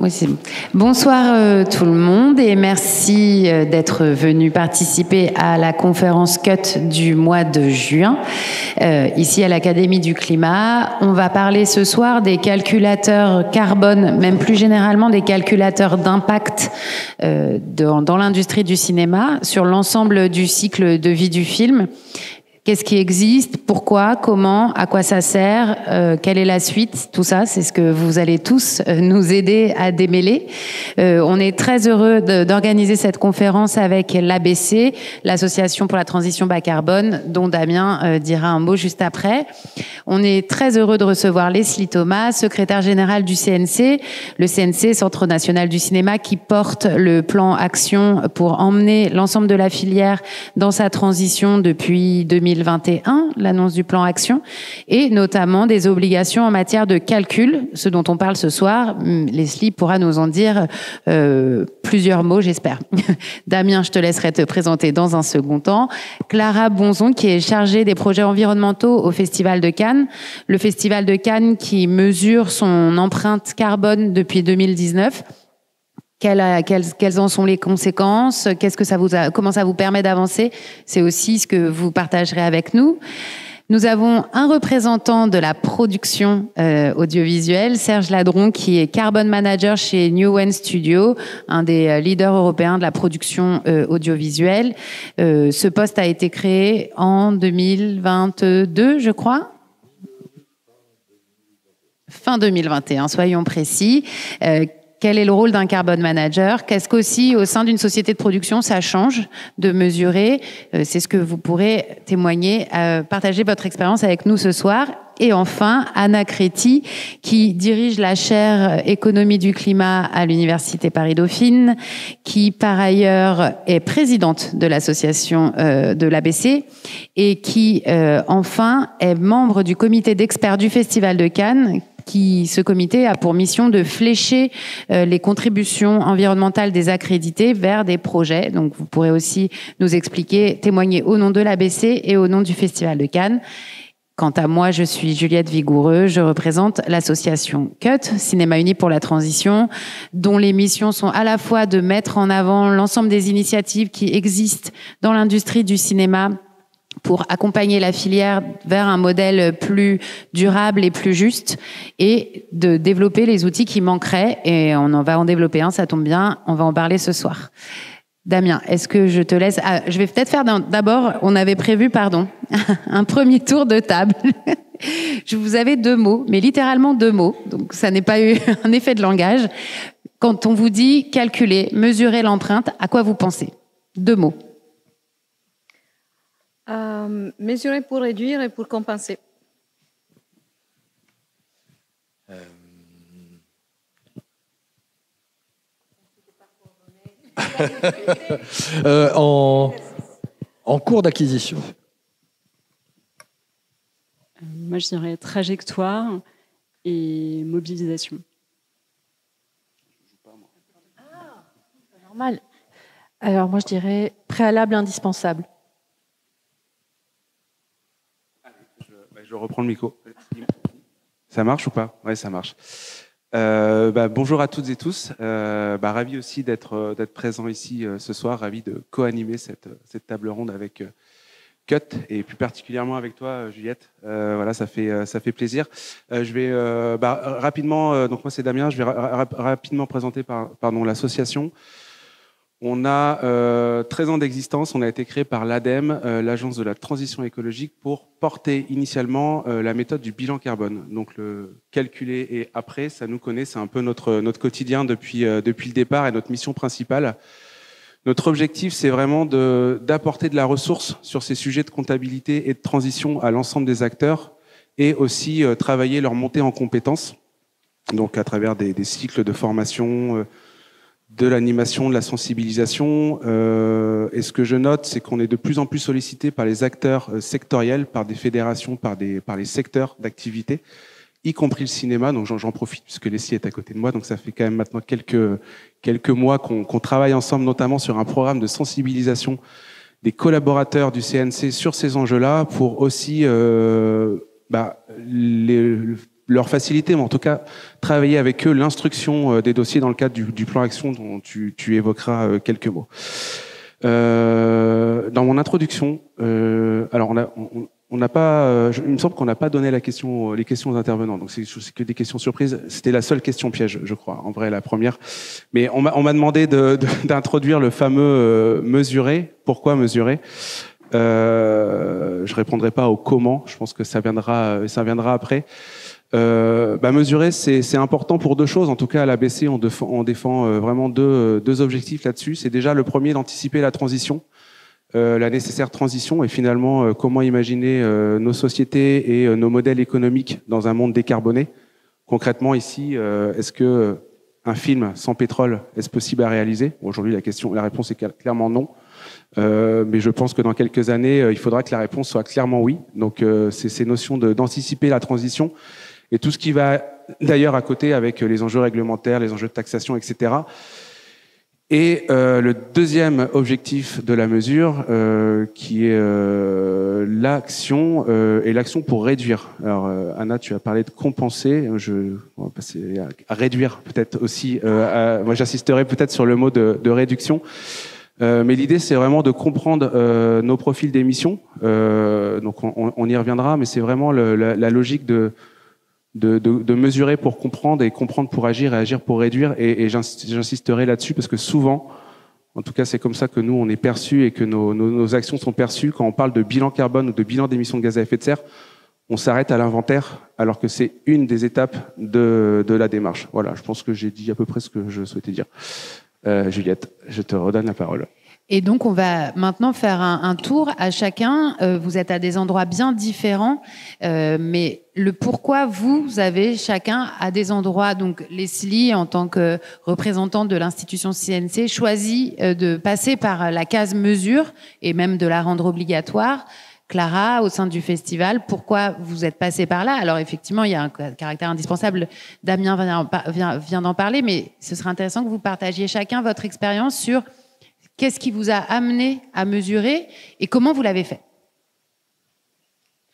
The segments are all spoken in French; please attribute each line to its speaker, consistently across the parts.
Speaker 1: aussi. Bonsoir tout le monde et merci d'être venu participer à la conférence CUT du mois de juin, ici à l'Académie du Climat. On va parler ce soir des calculateurs carbone, même plus généralement des calculateurs d'impact dans l'industrie du cinéma, sur l'ensemble du cycle de vie du film. Qu'est-ce qui existe? Pourquoi? Comment? À quoi ça sert? Quelle est la suite? Tout ça, c'est ce que vous allez tous nous aider à démêler. On est très heureux d'organiser cette conférence avec l'ABC, l'Association pour la transition bas carbone, dont Damien dira un mot juste après. On est très heureux de recevoir Leslie Thomas, secrétaire générale du CNC, le CNC, Centre national du cinéma, qui porte le plan action pour emmener l'ensemble de la filière dans sa transition depuis 2021, l'annonce du plan action, et notamment des obligations en matière de calcul, ce dont on parle ce soir. Leslie pourra nous en dire plusieurs mots, j'espère. Damien, je te laisserai te présenter dans un second temps. Clara Bonzon, qui est chargée des projets environnementaux au Festival de Cannes. Le Festival de Cannes qui mesure son empreinte carbone depuis 2019. Quelles en sont les conséquences? Comment ça vous permet d'avancer? C'est aussi ce que vous partagerez avec nous. Nous avons un représentant de la production audiovisuelle, Serge Ladron, qui est Carbon Manager chez Newen Studio, un des leaders européens de la production audiovisuelle. Ce poste a été créé en 2022, je crois. Fin 2021, soyons précis. Quel est le rôle d'un carbon manager? Qu'est-ce qu'aussi, au sein d'une société de production, ça change de mesurer? C'est ce que vous pourrez témoigner, partager votre expérience avec nous ce soir. Et enfin, Anna Créti, qui dirige la chaire économie du climat à l'Université Paris-Dauphine, qui par ailleurs est présidente de l'association de l'ABC et qui enfin est membre du comité d'experts du Festival de Cannes. Ce comité a pour mission de flécher les contributions environnementales des accrédités vers des projets. Donc, vous pourrez aussi nous expliquer, témoigner au nom de l'ABC et au nom du Festival de Cannes. Quant à moi, je suis Juliette Vigoureux, je représente l'association CUT, Cinéma Uni pour la Transition, dont les missions sont à la fois de mettre en avant l'ensemble des initiatives qui existent dans l'industrie du cinéma pour accompagner la filière vers un modèle plus durable et plus juste, et de développer les outils qui manqueraient. Et on en va en développer un, ça tombe bien, on va en parler ce soir. Damien, est-ce que je te laisse... je vais peut-être faire d'abord, on avait prévu, un premier tour de table. Je vous avais 2 mots, mais littéralement 2 mots, donc ça n'est pas eu un effet de langage. Quand on vous dit calculer, mesurer l'empreinte, à quoi vous pensez? 2 mots.
Speaker 2: Mesurer pour réduire et pour compenser.
Speaker 3: En cours d'acquisition.
Speaker 4: Moi, je dirais trajectoire et mobilisation.
Speaker 5: Ah, c'est normal. Alors, moi, je dirais préalable indispensable.
Speaker 6: Je reprends le micro. Ça marche ou pas? Oui, ça marche. Bonjour à toutes et tous. Ravi aussi d'être présent ici ce soir. Ravi de co-animer cette table ronde avec CUT et plus particulièrement avec toi, Juliette. Voilà, ça fait plaisir. Je vais rapidement. Donc moi, c'est Damien. Je vais rapidement présenter l'association. On a 13 ans d'existence, on a été créé par l'ADEME, l'Agence de la transition écologique, pour porter initialement la méthode du bilan carbone. Donc le calculer et après, ça nous connaît, c'est un peu notre quotidien depuis le départ et notre mission principale. Notre objectif, c'est vraiment d'apporter de la ressource sur ces sujets de comptabilité et de transition à l'ensemble des acteurs et aussi travailler leur montée en compétences, donc à travers des cycles de formation, de l'animation, de la sensibilisation. Et ce que je note, c'est qu'on est de plus en plus sollicité par les acteurs sectoriels, par des fédérations, par les secteurs d'activité, y compris le cinéma. Donc j'en profite puisque Leslie est à côté de moi. Donc ça fait quand même maintenant quelques mois qu'on travaille ensemble, notamment sur un programme de sensibilisation des collaborateurs du CNC sur ces enjeux-là, pour aussi leur faciliter, mais en tout cas travailler avec eux l'instruction des dossiers dans le cadre du plan action dont tu évoqueras quelques mots. Dans mon introduction, alors on n'a pas, il me semble qu'on n'a pas donné les questions aux intervenants, donc c'est que des questions surprises. C'était la seule question piège, je crois, en vrai la première. Mais on m'a demandé d'introduire le fameux mesurer. Pourquoi mesurer? Je répondrai pas au comment. Je pense que ça viendra après. Mesurer, c'est important pour deux choses. En tout cas, à l'ABC, on défend vraiment deux objectifs là-dessus. C'est déjà le premier, d'anticiper la transition. La nécessaire transition et finalement comment imaginer nos sociétés et nos modèles économiques dans un monde décarboné. Concrètement ici, est-ce que un film sans pétrole est-ce possible à réaliser? Aujourd'hui la réponse est clairement non, mais je pense que dans quelques années il faudra que la réponse soit clairement oui. Donc c'est ces notions d'anticiper la transition et tout ce qui va d'ailleurs à côté avec les enjeux réglementaires, les enjeux de taxation, etc. Et le deuxième objectif de la mesure, qui est l'action, et l'action pour réduire. Alors, Anna, tu as parlé de compenser. On va passer à réduire peut-être aussi. Moi, j'insisterai peut-être sur le mot de réduction. Mais l'idée, c'est vraiment de comprendre nos profils d'émissions. Donc, on y reviendra, mais c'est vraiment la logique de mesurer pour comprendre et comprendre pour agir et agir pour réduire. Et j'insisterai là-dessus parce que souvent, en tout cas c'est comme ça que nous on est perçus et que nos actions sont perçues. Quand on parle de bilan carbone ou de bilan d'émissions de gaz à effet de serre, on s'arrête à l'inventaire alors que c'est une des étapes de la démarche. Voilà, je pense que j'ai dit à peu près ce que je souhaitais dire. Juliette, je te redonne la parole.
Speaker 1: Et donc, on va maintenant faire un tour à chacun. Vous êtes à des endroits bien différents, mais le pourquoi vous avez chacun à des endroits. Donc, Leslie, en tant que représentante de l'institution CNC, choisit de passer par la case mesure et même de la rendre obligatoire. Clara, au sein du festival, pourquoi vous êtes passé par là? Alors effectivement, il y a un caractère indispensable. Damien vient d'en parler, mais ce serait intéressant que vous partagiez chacun votre expérience sur qu'est-ce qui vous a amené à mesurer et comment vous l'avez fait?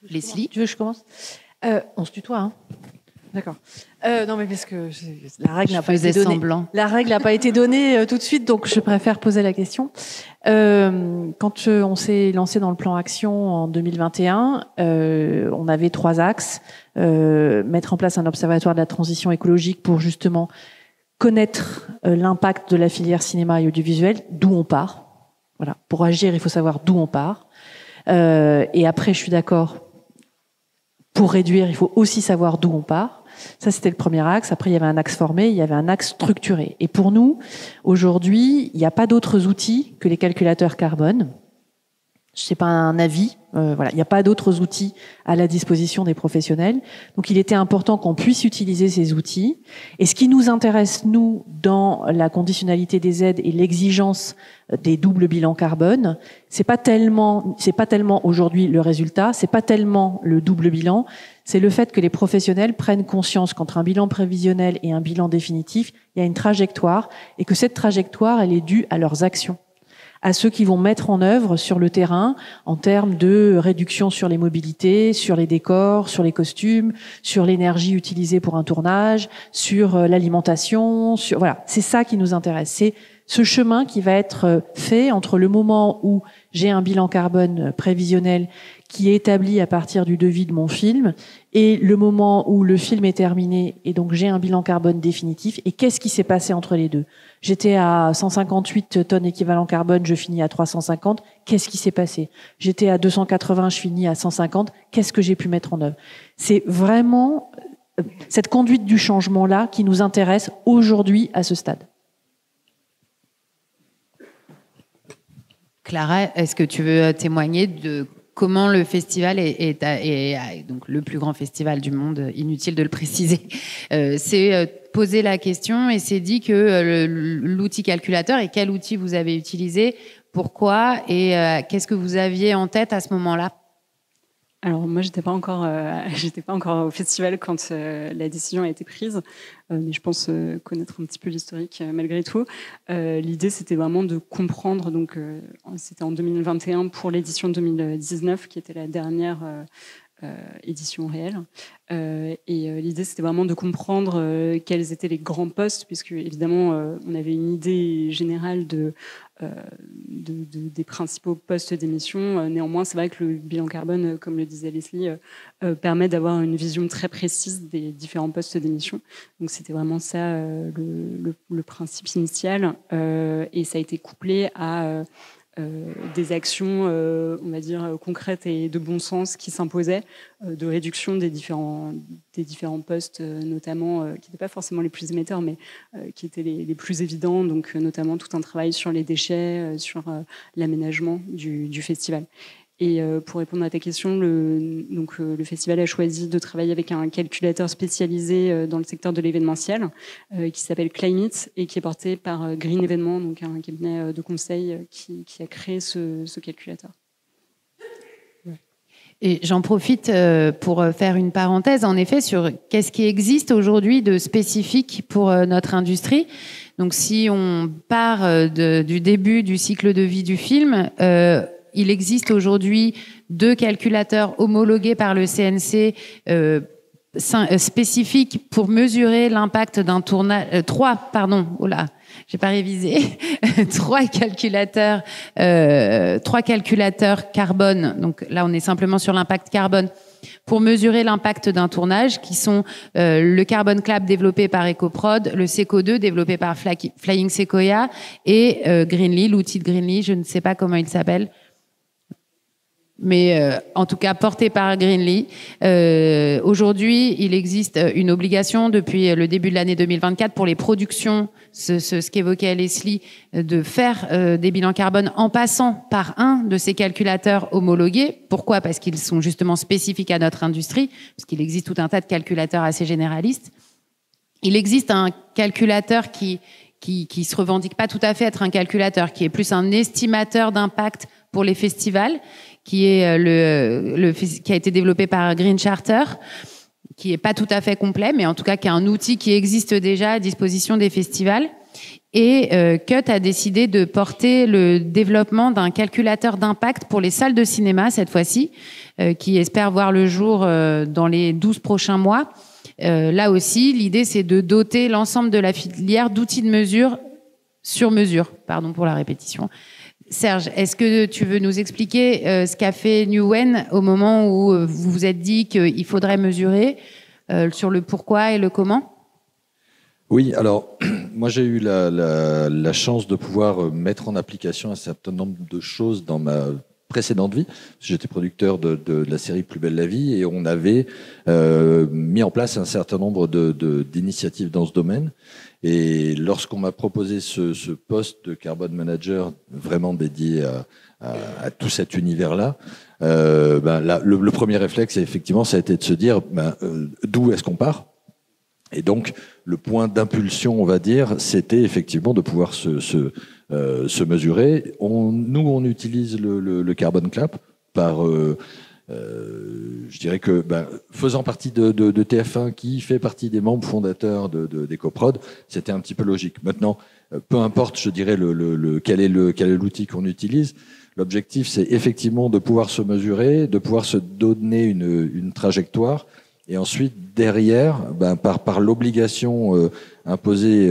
Speaker 1: Leslie?
Speaker 5: Tu veux que je commence? On se tutoie, hein? D'accord. Non, mais parce que la règle n'a pas été donnée. Semblant. La règle n'a pas été donnée tout de suite, donc je préfère poser la question. Quand on s'est lancé dans le plan Action en 2021, on avait 3 axes. Mettre en place un observatoire de la transition écologique pour justement connaître l'impact de la filière cinéma et audiovisuel, d'où on part. Voilà. Pour agir, il faut savoir d'où on part. Et après, je suis d'accord, pour réduire, il faut aussi savoir d'où on part. Ça, c'était le premier axe. Après, il y avait un axe formé, il y avait un axe structuré. Et pour nous, aujourd'hui, il n'y a pas d'autres outils que les calculateurs carbone. C'est pas un avis. Voilà, il n'y a pas d'autres outils à la disposition des professionnels. Donc, il était important qu'on puisse utiliser ces outils. Et ce qui nous intéresse, nous, dans la conditionnalité des aides et l'exigence des doubles bilans carbone, c'est pas tellement aujourd'hui le résultat, c'est pas tellement le double bilan, c'est le fait que les professionnels prennent conscience qu'entre un bilan prévisionnel et un bilan définitif, il y a une trajectoire et que cette trajectoire, elle est due à leurs actions, à ceux qui vont mettre en œuvre sur le terrain en termes de réduction sur les mobilités, sur les décors, sur les costumes, sur l'énergie utilisée pour un tournage, sur l'alimentation, voilà, c'est ça qui nous intéresse. C'est ce chemin qui va être fait entre le moment où j'ai un bilan carbone prévisionnel qui est établi à partir du devis de mon film et le moment où le film est terminé et donc j'ai un bilan carbone définitif. Et qu'est-ce qui s'est passé entre les deux? J'étais à 158 tonnes équivalent carbone, je finis à 350. Qu'est-ce qui s'est passé? J'étais à 280, je finis à 150. Qu'est-ce que j'ai pu mettre en œuvre? C'est vraiment cette conduite du changement-là qui nous intéresse aujourd'hui à ce stade.
Speaker 1: Clara, est-ce que tu veux témoigner de comment le festival est donc le plus grand festival du monde, inutile de le préciser, s'est posé la question et s'est dit que l'outil calculateur, et quel outil vous avez utilisé, pourquoi et qu'est-ce que vous aviez en tête à ce moment-là?
Speaker 4: Alors moi, j'étais pas encore au festival quand la décision a été prise, mais je pense connaître un petit peu l'historique malgré tout. L'idée, c'était vraiment de comprendre. Donc, c'était en 2021 pour l'édition 2019, qui était la dernière édition réelle. Et l'idée, c'était vraiment de comprendre quels étaient les grands postes, puisque évidemment, on avait une idée générale des principaux postes d'émission. Néanmoins, c'est vrai que le bilan carbone, comme le disait Leslie, permet d'avoir une vision très précise des différents postes d'émission. Donc, c'était vraiment ça le principe initial. Et ça a été couplé à des actions, on va dire, concrètes et de bon sens qui s'imposaient, de réduction des différents postes, notamment, qui n'étaient pas forcément les plus émetteurs, mais qui étaient les plus évidents, donc notamment tout un travail sur les déchets, sur l'aménagement du festival. Et pour répondre à ta question, le festival a choisi de travailler avec un calculateur spécialisé dans le secteur de l'événementiel qui s'appelle Climate et qui est porté par Green Evénement, donc un cabinet de conseil qui a créé ce calculateur.
Speaker 1: Et j'en profite pour faire une parenthèse, en effet, sur qu'est-ce qui existe aujourd'hui de spécifique pour notre industrie. Donc, si on part du début du cycle de vie du film, il existe aujourd'hui 2 calculateurs homologués par le CNC spécifiques pour mesurer l'impact d'un tournage. 3, pardon, oh là, j'ai pas révisé. 3 calculateurs carbone. Donc là, on est simplement sur l'impact carbone pour mesurer l'impact d'un tournage, qui sont le Carbon Clap développé par EcoProd, le Seco2 développé par Flying Sequoia et Greenly, l'outil de Greenly, je ne sais pas comment il s'appelle. Mais en tout cas porté par Greenly. Aujourd'hui, il existe une obligation depuis le début de l'année 2024 pour les productions, ce qu'évoquait Leslie, de faire des bilans carbone en passant par un de ces calculateurs homologués. Pourquoi ? Parce qu'ils sont justement spécifiques à notre industrie, parce qu'il existe tout un tas de calculateurs assez généralistes. Il existe un calculateur qui se revendique pas tout à fait être un calculateur, qui est plus un estimateur d'impact pour les festivals, qui est qui a été développé par Green Charter, qui est pas tout à fait complet, mais en tout cas qui est un outil qui existe déjà à disposition des festivals. Et Cut a décidé de porter le développement d'un calculateur d'impact pour les salles de cinéma cette fois-ci, qui espère voir le jour dans les 12 prochains mois. Là aussi, l'idée c'est de doter l'ensemble de la filière d'outils de mesure sur mesure. Pardon pour la répétition. Serge, est-ce que tu veux nous expliquer ce qu'a fait Newen au moment où vous vous êtes dit qu'il faudrait mesurer sur le pourquoi et le comment ?
Speaker 3: Oui, alors moi j'ai eu la chance de pouvoir mettre en application un certain nombre de choses dans ma précédente vie. J'étais producteur de la série Plus belle la vie et on avait mis en place un certain nombre d'initiatives dans ce domaine. Et lorsqu'on m'a proposé ce poste de Carbon Manager vraiment dédié à tout cet univers-là, le premier réflexe, effectivement, ça a été de se dire d'où est-ce qu'on part ? Et donc, le point d'impulsion, on va dire, c'était effectivement de pouvoir se mesurer. Nous, on utilise le Carbon Clap par... je dirais que faisant partie de TF1, qui fait partie des membres fondateurs d'EcoProd, c'était un petit peu logique. Maintenant, peu importe, je dirais, quel est l'outil qu'on utilise. L'objectif, c'est effectivement de pouvoir se mesurer, de pouvoir se donner une trajectoire. Et ensuite, derrière, par l'obligation imposée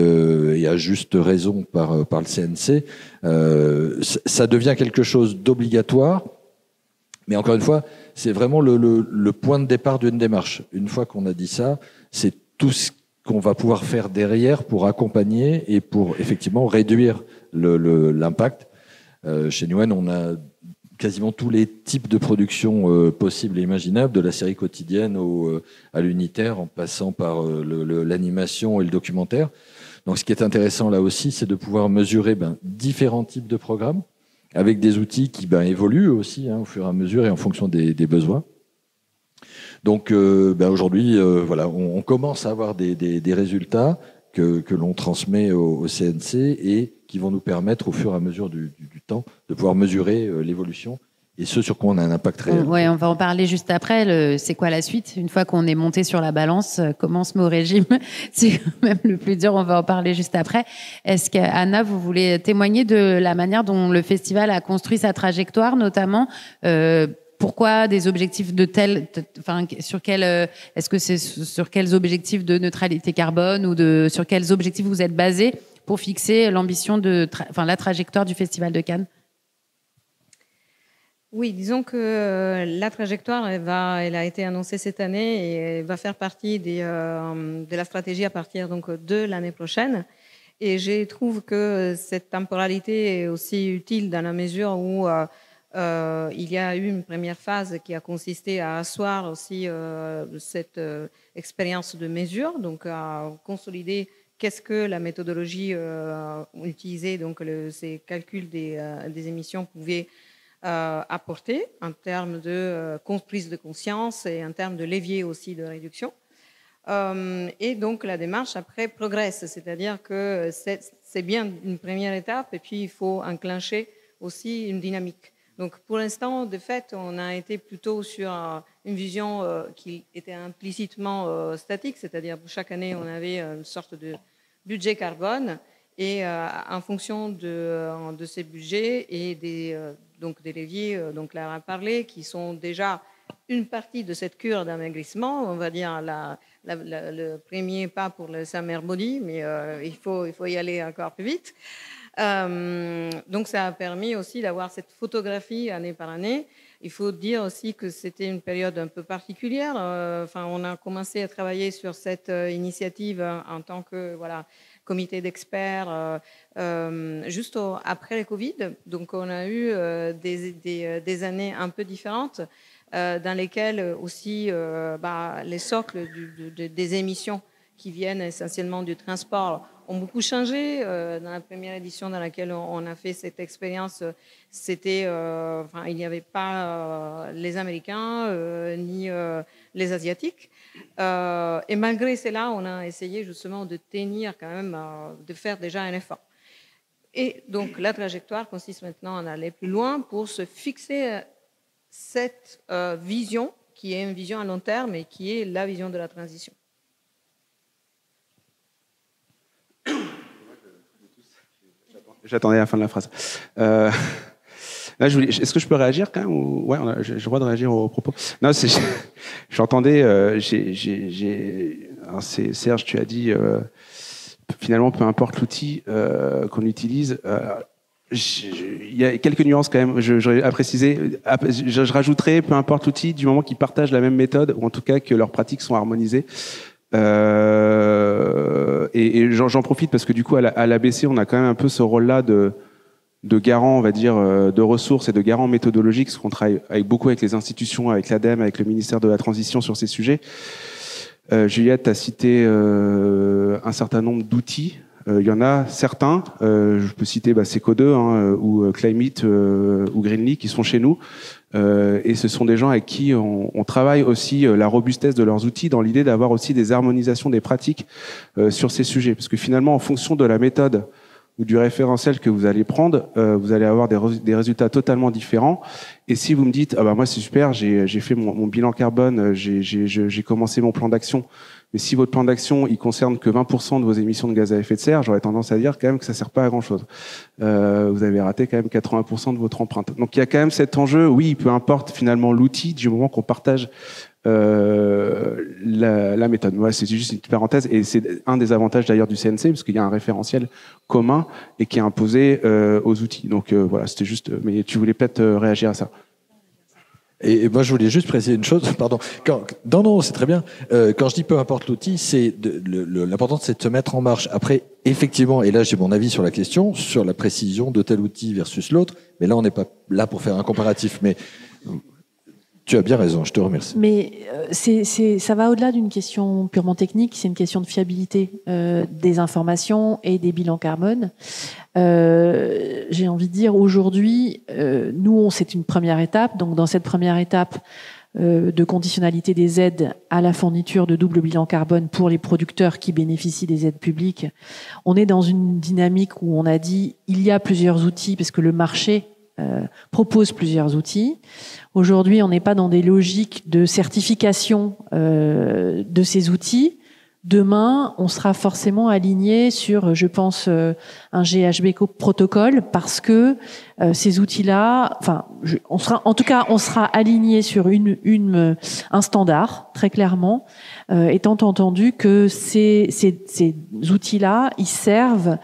Speaker 3: et à juste raison par le CNC, ça devient quelque chose d'obligatoire. Mais encore une fois, c'est vraiment le point de départ d'une démarche. Une fois qu'on a dit ça, c'est tout ce qu'on va pouvoir faire derrière pour accompagner et pour effectivement réduire l'impact. Chez Newen, on a quasiment tous les types de production possibles et imaginables, de la série quotidienne à l'unitaire, en passant par l'animation et le documentaire. Donc ce qui est intéressant là aussi, c'est de pouvoir mesurer différents types de programmes, avec des outils qui évoluent aussi au fur et à mesure et en fonction des besoins. Donc aujourd'hui, on commence à avoir des résultats que l'on transmet au CNC et qui vont nous permettre au fur et à mesure du temps de pouvoir mesurer l'évolution et ce sur quoi on a un impact réel.
Speaker 1: Oui, on va en parler juste après. C'est quoi la suite ? Une fois qu'on est monté sur la balance, comment se met au régime ? C'est quand même le plus dur, on va en parler juste après. Est-ce qu'Anna, vous voulez témoigner de la manière dont le festival a construit sa trajectoire, notamment pourquoi des objectifs de est-ce que c'est sur quels objectifs de neutralité carbone ou sur quels objectifs vous êtes basés pour fixer l'ambition la trajectoire du Festival de Cannes?
Speaker 2: Oui, disons que la trajectoire, elle a été annoncée cette année et elle va faire partie de la stratégie à partir donc de l'année prochaine. Et je trouve que cette temporalité est aussi utile dans la mesure où il y a eu une première phase qui a consisté à asseoir aussi cette expérience de mesure, donc à consolider qu'est-ce que la méthodologie utilisée, donc ces calculs des émissions pouvaient apporter en termes de prise de conscience et en termes de levier aussi de réduction. Et donc la démarche après progresse, c'est-à-dire que c'est bien une première étape et puis il faut enclencher aussi une dynamique. Donc pour l'instant, de fait, on a été plutôt sur une vision qui était implicitement statique, c'est-à-dire pour chaque année, on avait une sorte de budget carbone et en fonction de ces budgets et des leviers, donc Lara a parlé, qui sont déjà une partie de cette cure d'amaigrissement, on va dire le premier pas pour le summer body, mais il faut y aller encore plus vite. Donc ça a permis aussi d'avoir cette photographie année par année. Il faut dire aussi que c'était une période un peu particulière. On a commencé à travailler sur cette initiative en tant que comité d'experts juste après le Covid. Donc on a eu des années un peu différentes dans lesquelles aussi les socles des émissions qui viennent essentiellement du transport ont beaucoup changé. Dans la première édition dans laquelle on a fait cette expérience, il n'y avait pas les Américains ni les Asiatiques. Et malgré cela, on a essayé justement de tenir quand même, de faire déjà un effort. Et donc la trajectoire consiste maintenant à aller plus loin pour se fixer cette vision qui est une vision à long terme et qui est la vision de la transition.
Speaker 6: J'attendais la fin de la phrase. Là, est-ce que je peux réagir quand même ou... Ouais, j'ai le droit de réagir aux propos. Non, j'entendais. Serge, tu as dit finalement, peu importe l'outil qu'on utilise. Il y a quelques nuances quand même. J'aurais à préciser. Je rajouterais, peu importe l'outil, du moment qu'ils partagent la même méthode ou en tout cas que leurs pratiques sont harmonisées. Et j'en profite parce que du coup à l'ABC on a quand même un peu ce rôle-là de garant, on va dire, de ressources et de garant méthodologique, parce qu'on travaille beaucoup avec les institutions, avec l'ADEME, avec le ministère de la Transition sur ces sujets. Juliette a cité un certain nombre d'outils. Il y en a certains, je peux citer Seco2 ou Climate ou Greenly qui sont chez nous. Et ce sont des gens avec qui on travaille aussi la robustesse de leurs outils dans l'idée d'avoir aussi des harmonisations des pratiques sur ces sujets. Parce que finalement, en fonction de la méthode ou du référentiel que vous allez prendre, vous allez avoir des résultats totalement différents. Et si vous me dites, moi c'est super, j'ai fait mon bilan carbone, j'ai commencé mon plan d'action, mais si votre plan d'action il concerne que 20% de vos émissions de gaz à effet de serre, j'aurais tendance à dire quand même que ça sert pas à grand chose. Vous avez raté quand même 80% de votre empreinte. Donc il y a quand même cet enjeu, oui, peu importe finalement l'outil, du moment qu'on partage la méthode. Ouais, c'est juste une petite parenthèse et c'est un des avantages d'ailleurs du CNC parce qu'il y a un référentiel commun et qui est imposé aux outils. Donc voilà, c'était juste. Mais tu voulais peut-être réagir à ça.
Speaker 3: Et moi, je voulais juste préciser une chose. Pardon. Non, c'est très bien. Quand je dis peu importe l'outil, c'est l'important, c'est de se mettre en marche. Après, effectivement, et là, j'ai mon avis sur la question, sur la précision de tel outil versus l'autre. Mais là, on n'est pas là pour faire un comparatif. Mais tu as bien raison. Je te remercie.
Speaker 5: Mais ça va au-delà d'une question purement technique. C'est une question de fiabilité des informations et des bilans carbone. J'ai envie de dire aujourd'hui, nous, c'est une première étape. Donc, dans cette première étape de conditionnalité des aides à la fourniture de double bilan carbone pour les producteurs qui bénéficient des aides publiques, on est dans une dynamique où on a dit il y a plusieurs outils parce que le marché propose plusieurs outils. Aujourd'hui, on n'est pas dans des logiques de certification de ces outils. Demain, on sera forcément aligné sur, je pense, un GHB protocole parce que ces outils-là, on sera aligné sur un standard très clairement, étant entendu que ces outils-là, ils servent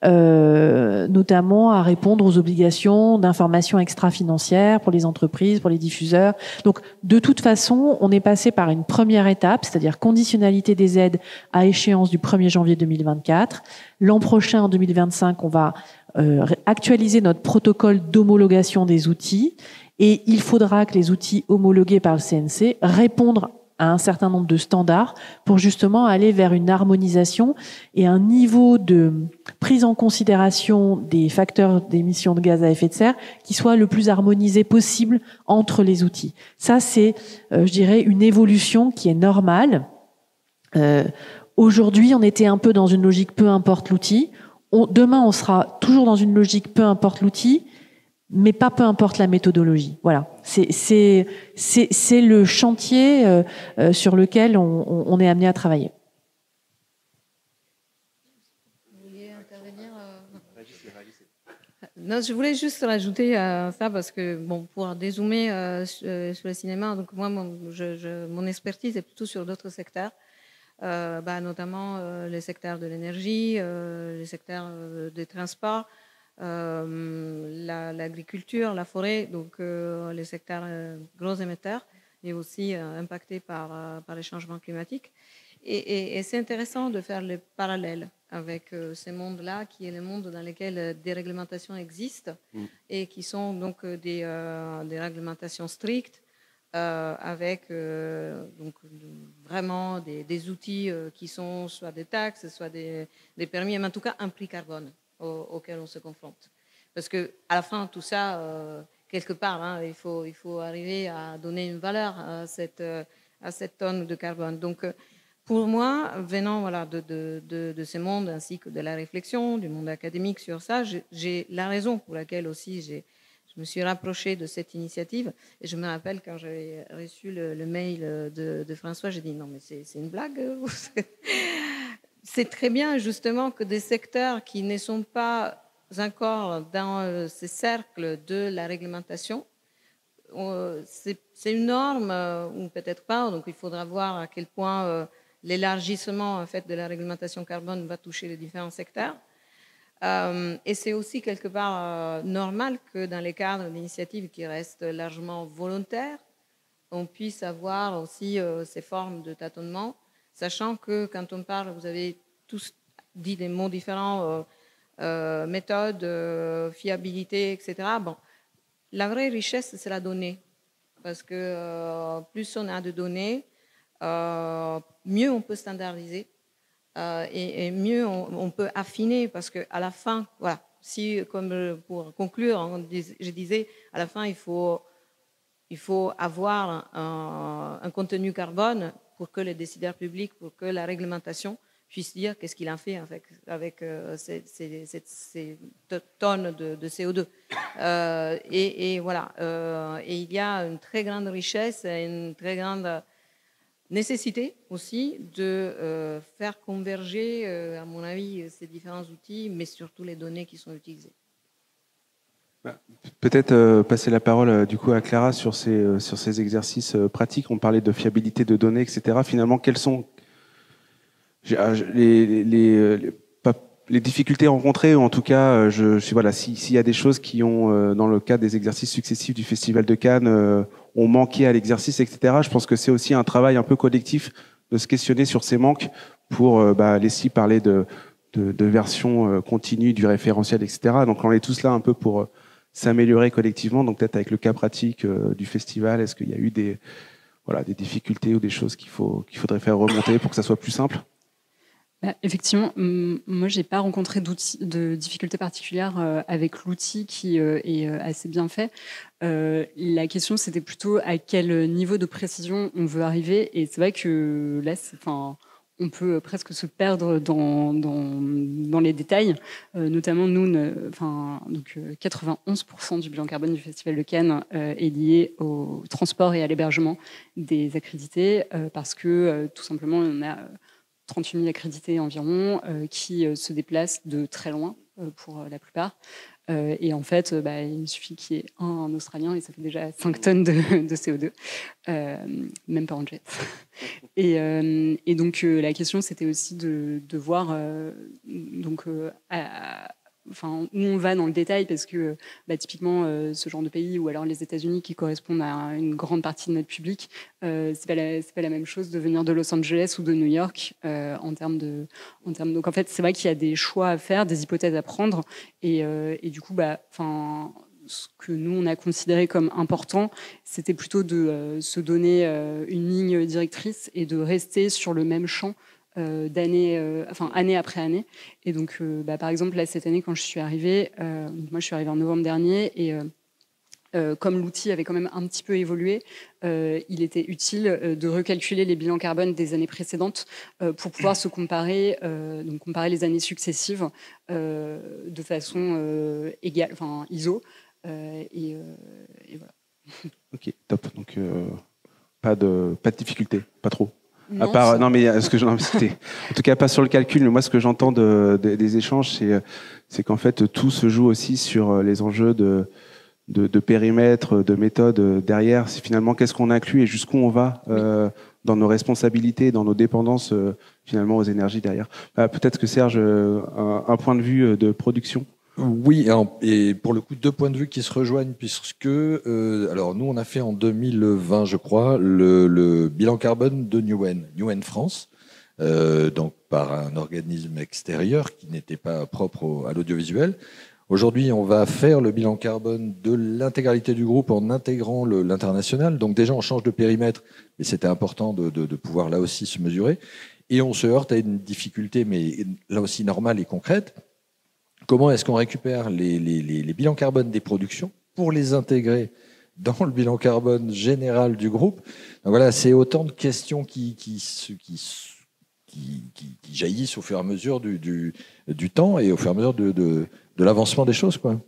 Speaker 5: notamment à répondre aux obligations d'information extra-financière pour les entreprises, pour les diffuseurs. Donc, de toute façon, on est passé par une première étape, c'est-à-dire conditionnalité des aides à échéance du 1er janvier 2024. L'an prochain, en 2025, on va actualiser notre protocole d'homologation des outils et il faudra que les outils homologués par le CNC répondent à un certain nombre de standards pour justement aller vers une harmonisation et un niveau de prise en considération des facteurs d'émissions de gaz à effet de serre qui soit le plus harmonisé possible entre les outils. Ça, c'est, je dirais, une évolution qui est normale. Aujourd'hui, on était un peu dans une logique peu importe l'outil. Demain, on sera toujours dans une logique peu importe l'outil, mais pas peu importe la méthodologie. Voilà, c'est le chantier sur lequel on est amené à travailler.
Speaker 2: Vous vouliez intervenir Non, je voulais juste rajouter à ça parce que bon, pour dézoomer sur le cinéma, donc moi, mon expertise est plutôt sur d'autres secteurs. Notamment les secteurs de l'énergie, les secteurs des transports, l'agriculture, la forêt, donc les secteurs gros émetteurs et aussi impactés par les changements climatiques. Et c'est intéressant de faire le parallèle avec ces mondes-là, qui est le monde dans lequel des réglementations existent et qui sont donc des réglementations strictes. Avec donc vraiment des outils qui sont soit des taxes, soit des permis, mais en tout cas un prix carbone auquel on se confronte. Parce que à la fin, tout ça, quelque part, il faut arriver à donner une valeur à cette tonne de carbone. Donc, pour moi, venant de ce monde ainsi que de la réflexion, du monde académique sur ça, j'ai la raison pour laquelle aussi je me suis rapprochée de cette initiative et je me rappelle quand j'avais reçu le mail de François, j'ai dit non mais c'est une blague. C'est très bien justement que des secteurs qui ne sont pas encore dans ces cercles de la réglementation, c'est une norme ou peut-être pas, donc il faudra voir à quel point l'élargissement en fait de la réglementation carbone va toucher les différents secteurs. Et c'est aussi quelque part normal que dans les cadres d'initiatives qui restent largement volontaires, on puisse avoir aussi ces formes de tâtonnement, sachant que quand on parle, vous avez tous dit des mots différents, méthode, fiabilité, etc. Bon, la vraie richesse, c'est la donnée, parce que plus on a de données, mieux on peut standardiser. Et mieux on peut affiner parce qu'à la fin, voilà, si comme pour conclure, je disais, à la fin il faut avoir un contenu carbone pour que les décideurs publics, pour que la réglementation puisse dire qu'est-ce qu'il en fait avec ces tonnes de CO2. Et voilà, et il y a une très grande richesse et une très grande nécessité aussi de faire converger, à mon avis, ces différents outils, mais surtout les données qui sont utilisées.
Speaker 6: Peut-être passer la parole du coup à Clara sur ces exercices pratiques. On parlait de fiabilité de données, etc. Finalement, quelles sont les difficultés rencontrées, ou en tout cas, s'il y a des choses qui ont, dans le cadre des exercices successifs du Festival de Cannes, ont manqué à l'exercice, etc. Je pense que c'est aussi un travail un peu collectif de se questionner sur ces manques pour laisser parler de version continue du référentiel, etc. Donc on est tous là un peu pour s'améliorer collectivement. Donc peut-être avec le cas pratique du festival, est-ce qu'il y a eu des difficultés ou des choses qu'il faudrait faire remonter pour que ça soit plus simple ?
Speaker 4: Effectivement, moi, j'ai pas rencontré de difficultés particulières avec l'outil qui est assez bien fait. La question, c'était plutôt à quel niveau de précision on veut arriver. Et c'est vrai que là, on peut presque se perdre dans les détails. Notamment, nous, donc 91% du bilan carbone du Festival de Cannes est lié au transport et à l'hébergement des accrédités parce que tout simplement, on a 38 000 accrédités environ, qui se déplacent de très loin pour la plupart. Et en fait, il suffit qu'il y ait un Australien et ça fait déjà 5 tonnes de CO2, même pas en jet. Et donc, la question, c'était aussi de voir où on va dans le détail, parce que typiquement, ce genre de pays, ou alors les États-Unis, qui correspondent à une grande partie de notre public, c'est pas la même chose de venir de Los Angeles ou de New York en termes de. Donc en fait, c'est vrai qu'il y a des choix à faire, des hypothèses à prendre, et du coup, ce que nous on a considéré comme important, c'était plutôt de se donner une ligne directrice et de rester sur le même champ. Année après année. Et donc, par exemple, là, cette année, quand je suis arrivée, moi, je suis arrivée en novembre dernier, et comme l'outil avait quand même un petit peu évolué, il était utile de recalculer les bilans carbone des années précédentes pour pouvoir se comparer, donc comparer les années successives de façon égale, enfin ISO. Et voilà.
Speaker 6: Ok, top. Donc, pas de difficulté, pas trop. Non, à part, non, mais ce que c'était, en tout cas pas sur le calcul, mais moi ce que j'entends des échanges, c'est qu'en fait tout se joue aussi sur les enjeux de périmètre, de méthode derrière. C'est finalement qu'est-ce qu'on inclut et jusqu'où on va dans nos responsabilités, dans nos dépendances finalement aux énergies derrière. Peut-être que Serge, un point de vue de production.
Speaker 3: Oui, et pour le coup, 2 points de vue qui se rejoignent, puisque alors nous on a fait en 2020, je crois, le bilan carbone de Newen France, donc par un organisme extérieur qui n'était pas propre à l'audiovisuel. Aujourd'hui, on va faire le bilan carbone de l'intégralité du groupe en intégrant l'international. Donc déjà, on change de périmètre, et c'était important de pouvoir là aussi se mesurer. Et on se heurte à une difficulté, mais là aussi normale et concrète. Comment est-ce qu'on récupère les bilans carbone des productions pour les intégrer dans le bilan carbone général du groupe? Donc voilà, c'est autant de questions qui jaillissent au fur et à mesure du temps et au fur et à mesure de l'avancement des choses, quoi.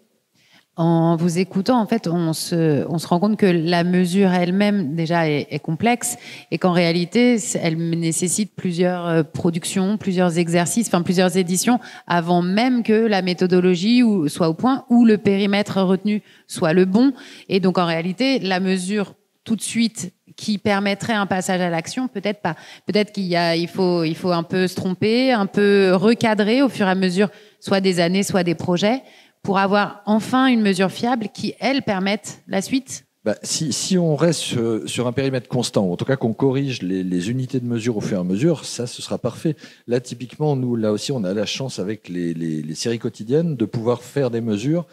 Speaker 1: En vous écoutant, en fait, on se rend compte que la mesure elle-même déjà est complexe et qu'en réalité, elle nécessite plusieurs productions, plusieurs exercices, enfin plusieurs éditions avant même que la méthodologie soit au point ou le périmètre retenu soit le bon. Et donc en réalité, la mesure tout de suite qui permettrait un passage à l'action, peut-être pas. Peut-être il faut un peu se tromper, un peu recadrer au fur et à mesure, soit des années, soit des projets, pour avoir enfin une mesure fiable qui, elle, permette la suite?
Speaker 3: Si on reste sur un périmètre constant, en tout cas qu'on corrige les unités de mesure au fur et à mesure, ça, ce sera parfait. Là, typiquement, nous, là aussi, on a la chance avec les séries quotidiennes de pouvoir faire des mesures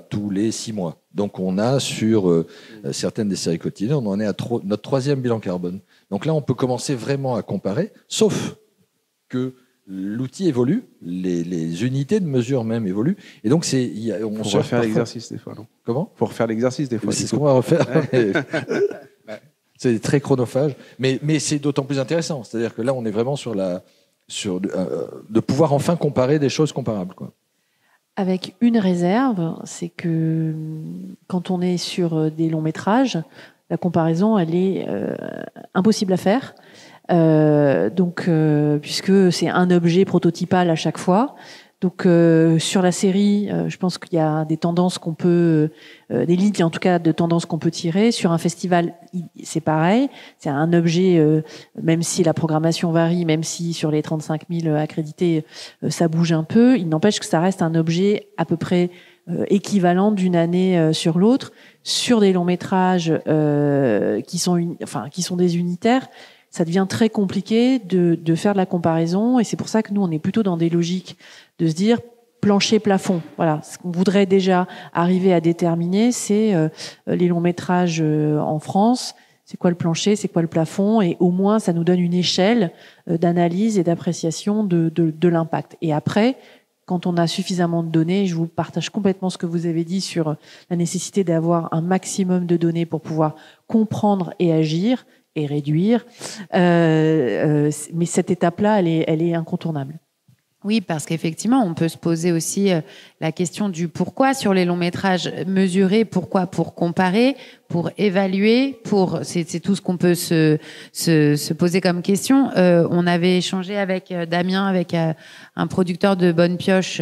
Speaker 3: tous les 6 mois. Donc, on a sur certaines des séries quotidiennes, on en est à notre 3e bilan carbone. Donc là, on peut commencer vraiment à comparer, sauf que l'outil évolue, les unités de mesure même évoluent, et donc
Speaker 6: on se refaire l'exercice des fois, non?
Speaker 3: Comment?
Speaker 6: Pour refaire l'exercice des fois.
Speaker 3: C'est ce qu'on va refaire. C'est très chronophage, mais c'est d'autant plus intéressant. C'est-à-dire que là, on est vraiment de pouvoir enfin comparer des choses comparables, quoi.
Speaker 5: Avec une réserve, c'est que quand on est sur des longs métrages, la comparaison, elle est impossible à faire. Puisque c'est un objet prototypal à chaque fois. Donc sur la série, je pense qu'il y a des tendances qu'on peut, des lignes en tout cas de tendances qu'on peut tirer. Sur un festival, c'est pareil. C'est un objet, même si la programmation varie, même si sur les 35 000 accrédités, ça bouge un peu, il n'empêche que ça reste un objet à peu près équivalent d'une année sur l'autre. Sur des longs métrages qui sont des unitaires, ça devient très compliqué de faire de la comparaison, et c'est pour ça que nous, on est plutôt dans des logiques de se dire plancher-plafond. Voilà, ce qu'on voudrait déjà arriver à déterminer, c'est les longs métrages en France, c'est quoi le plancher, c'est quoi le plafond, et au moins, ça nous donne une échelle d'analyse et d'appréciation de l'impact. Et après, quand on a suffisamment de données, je vous partage complètement ce que vous avez dit sur la nécessité d'avoir un maximum de données pour pouvoir comprendre et agir, et réduire. Mais cette étape-là, elle est incontournable.
Speaker 1: Oui, parce qu'effectivement, on peut se poser aussi la question du pourquoi sur les longs métrages. Mesurer, pourquoi? Pour comparer, pour évaluer, c'est tout ce qu'on peut se poser comme question. On avait échangé avec Damien, avec un producteur de Bonne Pioche,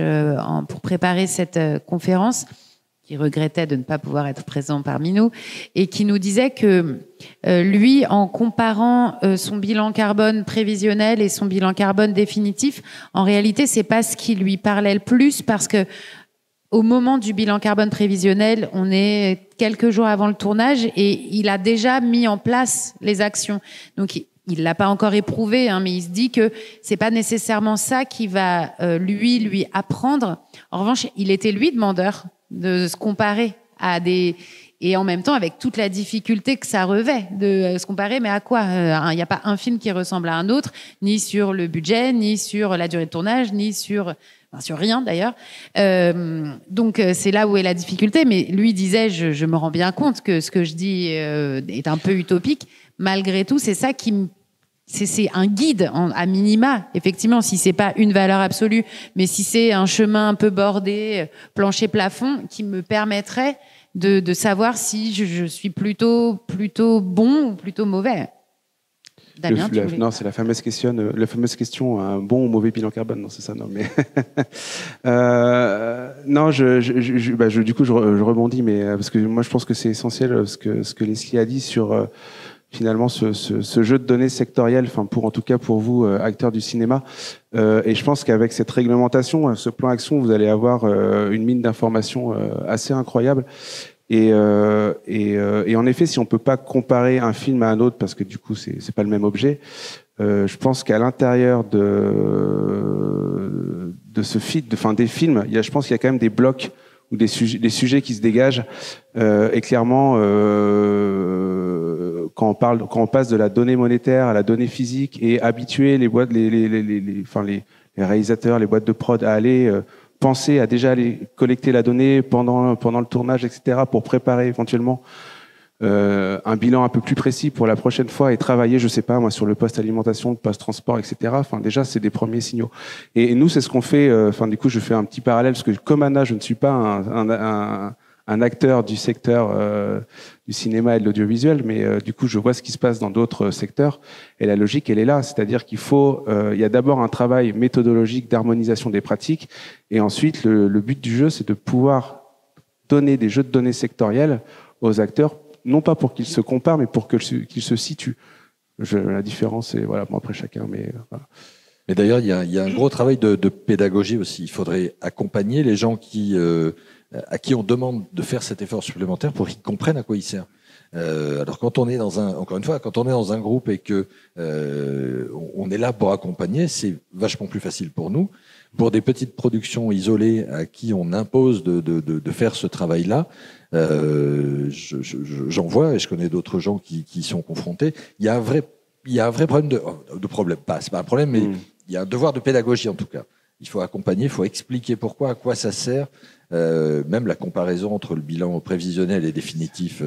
Speaker 1: pour préparer cette conférence, qui regrettait de ne pas pouvoir être présent parmi nous, et qui nous disait que lui, en comparant son bilan carbone prévisionnel et son bilan carbone définitif, en réalité, c'est pas ce qui lui parlait le plus, parce que au moment du bilan carbone prévisionnel, on est quelques jours avant le tournage et il a déjà mis en place les actions. Donc, il l'a pas encore éprouvé, hein, mais il se dit que c'est pas nécessairement ça qui va lui apprendre. En revanche, il était lui demandeur de se comparer à des, et en même temps avec toute la difficulté que ça revêt de se comparer, mais à quoi? Il n'y a pas un film qui ressemble à un autre, ni sur le budget, ni sur la durée de tournage, ni sur rien d'ailleurs. Donc c'est là où est la difficulté. Mais lui disait, je me rends bien compte que ce que je dis est un peu utopique. Malgré tout, c'est ça c'est un guide à minima, effectivement, si c'est pas une valeur absolue, mais si c'est un chemin un peu bordé, plancher plafond, qui me permettrait de savoir si je suis plutôt bon ou plutôt mauvais.
Speaker 6: Damien, non, c'est la fameuse question, un bon ou mauvais bilan carbone. Non, c'est ça. Non, mais non, du coup, je rebondis, mais parce que moi, je pense que c'est essentiel ce que Leslie a dit sur finalement ce jeu de données sectorielles, enfin en tout cas pour vous, acteurs du cinéma. Et je pense qu'avec cette réglementation, ce plan action, vous allez avoir une mine d'informations assez incroyable. Et en effet, si on peut pas comparer un film à un autre, parce que du coup c'est pas le même objet, je pense qu'à l'intérieur de ce feed, des films, je pense qu'il y a quand même des blocs ou des sujets qui se dégagent. Et clairement, quand on passe de la donnée monétaire à la donnée physique et habituer les boîtes, les réalisateurs, les boîtes de prod à aller penser à déjà aller collecter la donnée pendant le tournage, etc., pour préparer éventuellement un bilan un peu plus précis pour la prochaine fois et travailler, je sais pas moi, sur le post-alimentation, le post-transport, etc. Enfin, déjà, c'est des premiers signaux. Et nous, c'est ce qu'on fait. Du coup, je fais un petit parallèle parce que comme Anna, je ne suis pas un acteur du secteur du cinéma et de l'audiovisuel, mais du coup, je vois ce qui se passe dans d'autres secteurs. Et la logique, elle est là. C'est-à-dire qu'il faut, il y a d'abord un travail méthodologique d'harmonisation des pratiques, et ensuite, le but du jeu, c'est de pouvoir donner des jeux de données sectoriels aux acteurs, non pas pour qu'ils se comparent, mais pour qu'ils se situent. La différence, c'est voilà, bon, après chacun, mais voilà.
Speaker 3: Mais d'ailleurs, il y a un gros travail de pédagogie aussi. Il faudrait accompagner les gens à qui on demande de faire cet effort supplémentaire pour qu'ils comprennent à quoi il sert. Alors quand on est dans un groupe et que on est là pour accompagner, c'est vachement plus facile pour nous. Pour des petites productions isolées à qui on impose de faire ce travail-là, j'en vois et je connais d'autres gens qui sont confrontés. Il y a un vrai problème de problème. C'est pas un problème, mais il y a un devoir de pédagogie en tout cas. Il faut accompagner, il faut expliquer pourquoi, à quoi ça sert. Même la comparaison entre le bilan prévisionnel et définitif,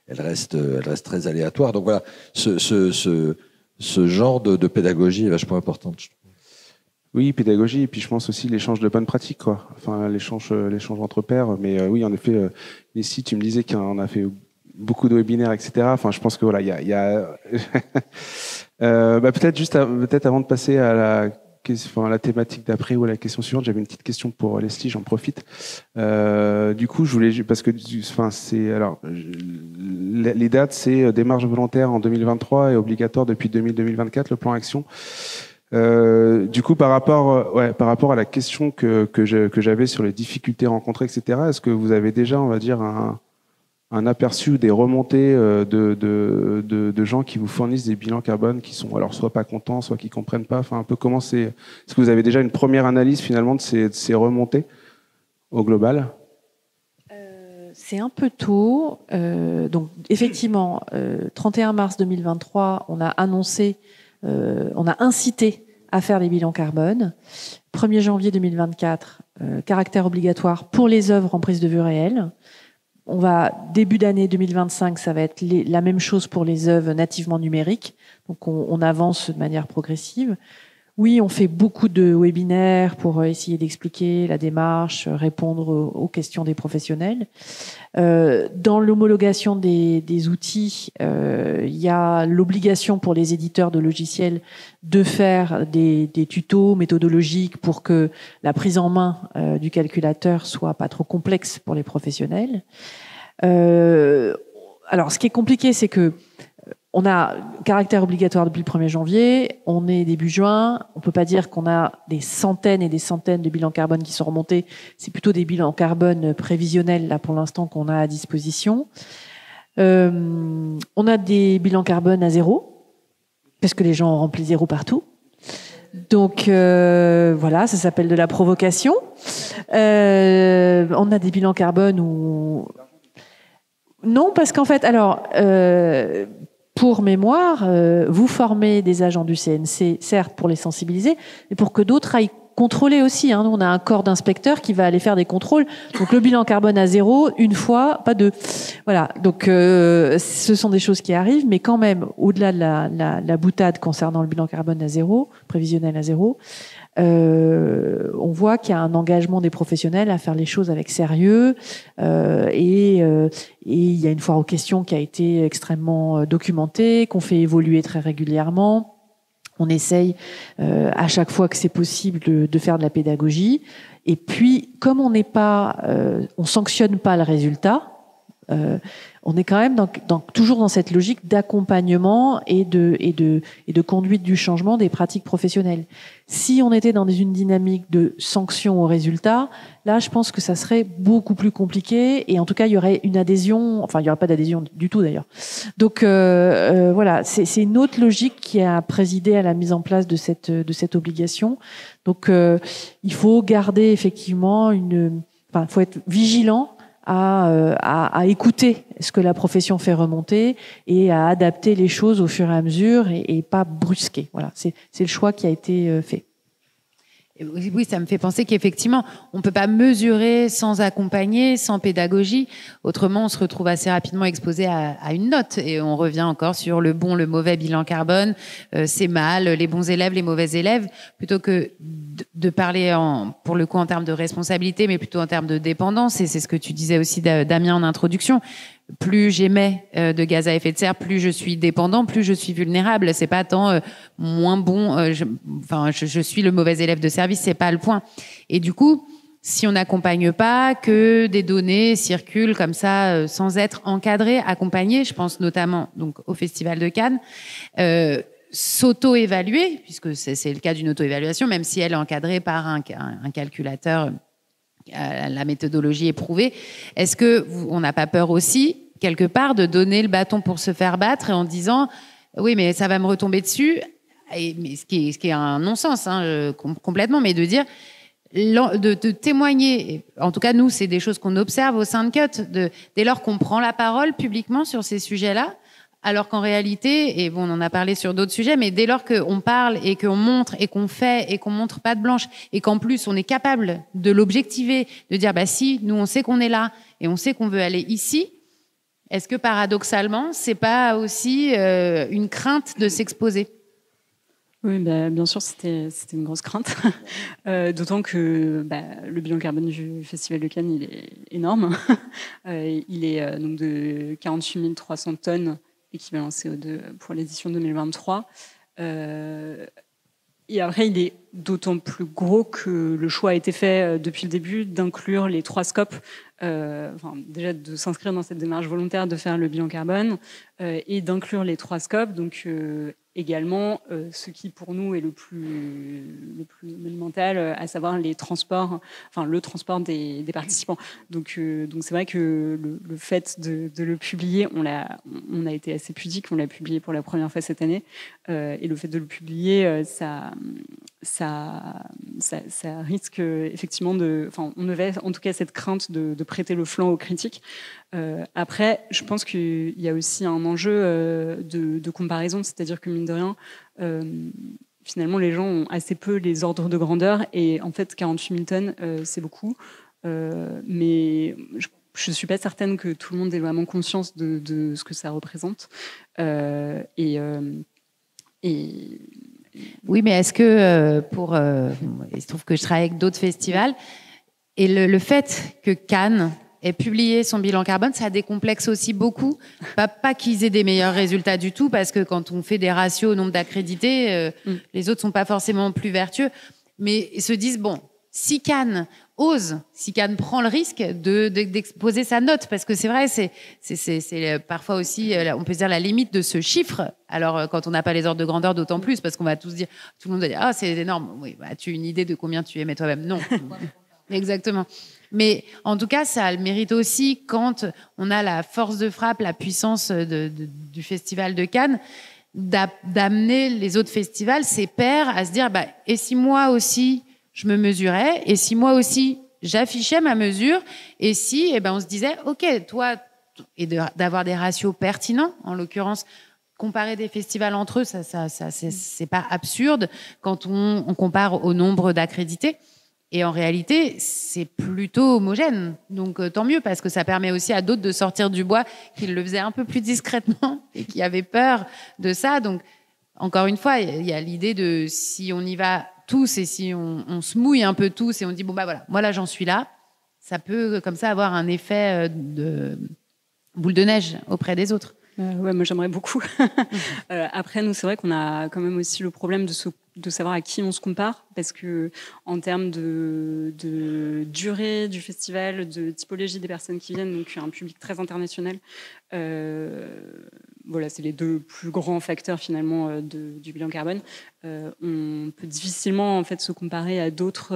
Speaker 3: elle reste très aléatoire. Donc voilà, ce genre de pédagogie est vachement importante.
Speaker 6: Oui, pédagogie, et puis je pense aussi l'échange de bonnes pratiques, quoi. Enfin, l'échange entre pairs. Mais oui, en effet, ici, tu me disais qu'on a fait beaucoup de webinaires, etc. Enfin, je pense que voilà, il y a peut-être avant de passer à la thématique d'après ou à la question suivante, j'avais une petite question pour Leslie, j'en profite. Du coup, je voulais, parce que, les dates, c'est démarche volontaire en 2023 et obligatoire depuis 2024, le plan action. Du coup, par rapport à la question que j'avais sur les difficultés rencontrées, etc., est-ce que vous avez déjà, on va dire, un aperçu des remontées de gens qui vous fournissent des bilans carbone qui sont alors soit pas contents, soit qui comprennent pas, enfin un peu comment c'est. Est-ce que vous avez déjà une première analyse finalement de ces remontées au global?
Speaker 5: C'est un peu tôt. Donc effectivement, 31 mars 2023, on a incité à faire les bilans carbone. 1er janvier 2024, caractère obligatoire pour les œuvres en prise de vue réelle. On va, début d'année 2025, ça va être la même chose pour les œuvres nativement numériques. Donc on avance de manière progressive. Oui, on fait beaucoup de webinaires pour essayer d'expliquer la démarche, répondre aux questions des professionnels. Dans l'homologation des outils, il y a l'obligation pour les éditeurs de logiciels de faire des tutos méthodologiques pour que la prise en main du calculateur soit pas trop complexe pour les professionnels. Alors, ce qui est compliqué, c'est que on a caractère obligatoire depuis le 1er janvier, on est début juin, on peut pas dire qu'on a des centaines et des centaines de bilans carbone qui sont remontés, c'est plutôt des bilans carbone prévisionnels là pour l'instant qu'on a à disposition. On a des bilans carbone à 0, parce que les gens ont rempli 0 partout. Donc voilà, ça s'appelle de la provocation. On a des bilans carbone où... Non, parce qu'en fait, alors... pour mémoire, vous formez des agents du CNC, certes pour les sensibiliser, mais pour que d'autres aillent contrôler aussi. Hein. On a un corps d'inspecteurs qui va aller faire des contrôles. Donc le bilan carbone à 0, une fois, pas 2. Voilà. Donc ce sont des choses qui arrivent, mais quand même, au-delà de la boutade concernant le bilan carbone à 0, prévisionnel à 0, on voit qu'il y a un engagement des professionnels à faire les choses avec sérieux, et il y a une foire aux questions qui a été extrêmement documentée, qu'on fait évoluer très régulièrement. On essaye à chaque fois que c'est possible de faire de la pédagogie. Et puis, comme on sanctionne pas le résultat, on est quand même toujours dans cette logique d'accompagnement et de conduite du changement des pratiques professionnelles. Si on était dans une dynamique de sanction au résultat, là, je pense que ça serait beaucoup plus compliqué, et en tout cas, il y aurait une adhésion, enfin, il n'y aurait pas d'adhésion du tout d'ailleurs. Donc voilà, c'est une autre logique qui a présidé à la mise en place de cette obligation. Donc il faut garder effectivement il faut être vigilant à écouter ce que la profession fait remonter et à adapter les choses au fur et à mesure et pas brusquer. Voilà, c'est le choix qui a été fait.
Speaker 1: Oui, ça me fait penser qu'effectivement, on ne peut pas mesurer sans accompagner, sans pédagogie. Autrement, on se retrouve assez rapidement exposé à une note. Et on revient encore sur le bon, le mauvais bilan carbone. C'est mal, les bons élèves, les mauvais élèves. Plutôt que de parler, pour le coup, en termes de responsabilité, mais plutôt en termes de dépendance. Et c'est ce que tu disais aussi, Damien, en introduction. Plus j'émets de gaz à effet de serre, plus je suis dépendant, plus je suis vulnérable. C'est pas tant moins bon. Je suis le mauvais élève de service, c'est pas le point. Et du coup, si on n'accompagne pas, que des données circulent comme ça sans être encadrées, accompagnées, je pense notamment donc au Festival de Cannes. S'auto-évaluer, puisque c'est le cas d'une auto-évaluation, même si elle est encadrée par un calculateur. La méthodologie éprouvée. Est-ce que on n'a pas peur aussi, quelque part, de donner le bâton pour se faire battre et en disant oui, mais ça va me retomber dessus, mais ce qui est un non-sens, complètement, mais de dire de témoigner. En tout cas, nous, c'est des choses qu'on observe au sein de CUT. Dès lors qu'on prend la parole publiquement sur ces sujets-là, alors qu'en réalité, et bon, on en a parlé sur d'autres sujets, mais dès lors qu'on parle et qu'on montre et qu'on fait et qu'on montre patte blanche et qu'en plus on est capable de l'objectiver, de dire bah si, nous on sait qu'on est là et on sait qu'on veut aller ici, est-ce que paradoxalement, c'est pas aussi une crainte de s'exposer ?
Speaker 4: Oui, bien sûr, c'était une grosse crainte. D'autant que le bilan carbone du Festival de Cannes, il est énorme. Il est donc de 48 300 tonnes équivalent CO2 pour l'édition 2023. Et après, il est d'autant plus gros que le choix a été fait depuis le début d'inclure les 3 scopes, déjà de s'inscrire dans cette démarche volontaire de faire le bilan carbone et d'inclure les 3 scopes. Donc également ce qui pour nous est le plus monumental, à savoir les transports, le transport des participants. Donc c'est vrai que le fait de le publier, on a été assez pudique, on l'a publié pour la première fois cette année, et le fait de le publier, ça risque effectivement on avait en tout cas cette crainte de prêter le flanc aux critiques. Après, je pense qu'il y a aussi un enjeu de comparaison, c'est-à-dire que mine de rien, finalement les gens ont assez peu les ordres de grandeur, et en fait 48 000 tonnes c'est beaucoup, mais je ne suis pas certaine que tout le monde ait vraiment conscience de ce que ça représente, et
Speaker 1: Oui, mais est-ce que il se trouve que je travaille avec d'autres festivals et le fait que Cannes ait publié son bilan carbone, ça décomplexe aussi beaucoup. Pas qu'ils aient des meilleurs résultats du tout, parce que quand on fait des ratios au nombre d'accrédités, les autres sont pas forcément plus vertueux, mais ils se disent bon, si Cannes ose, si Cannes prend le risque d'exposer sa note, parce que c'est vrai, c'est parfois aussi, on peut se dire, la limite de ce chiffre. Alors, quand on n'a pas les ordres de grandeur, d'autant plus, parce qu'on va tous dire, tout le monde va dire, ah, c'est énorme. Oui, bah, tu as une idée de combien tu émets toi-même? Non. Exactement. Mais en tout cas, ça a le mérite aussi, quand on a la force de frappe, la puissance du Festival de Cannes, d'amener les autres festivals, ses pairs, à se dire, bah, et si moi aussi, je me mesurais, et si moi aussi j'affichais ma mesure, et si on se disait, ok, toi, et d'avoir des ratios pertinents, en l'occurrence, comparer des festivals entre eux, ça c'est pas absurde quand on compare au nombre d'accrédités. Et en réalité, c'est plutôt homogène. Donc tant mieux, parce que ça permet aussi à d'autres de sortir du bois, qui le faisaient un peu plus discrètement et qui avaient peur de ça. Donc encore une fois, il y a l'idée de, si on y va tous et si on se mouille un peu tous et on dit bon bah voilà, moi là j'en suis là, ça peut comme ça avoir un effet de boule de neige auprès des autres.
Speaker 4: Ouais, moi j'aimerais beaucoup. Après, nous c'est vrai qu'on a quand même aussi le problème de savoir à qui on se compare, parce que en termes de durée du festival, de typologie des personnes qui viennent, donc un public très international. Voilà, c'est les deux plus grands facteurs finalement du bilan carbone. On peut difficilement en fait se comparer à d'autres.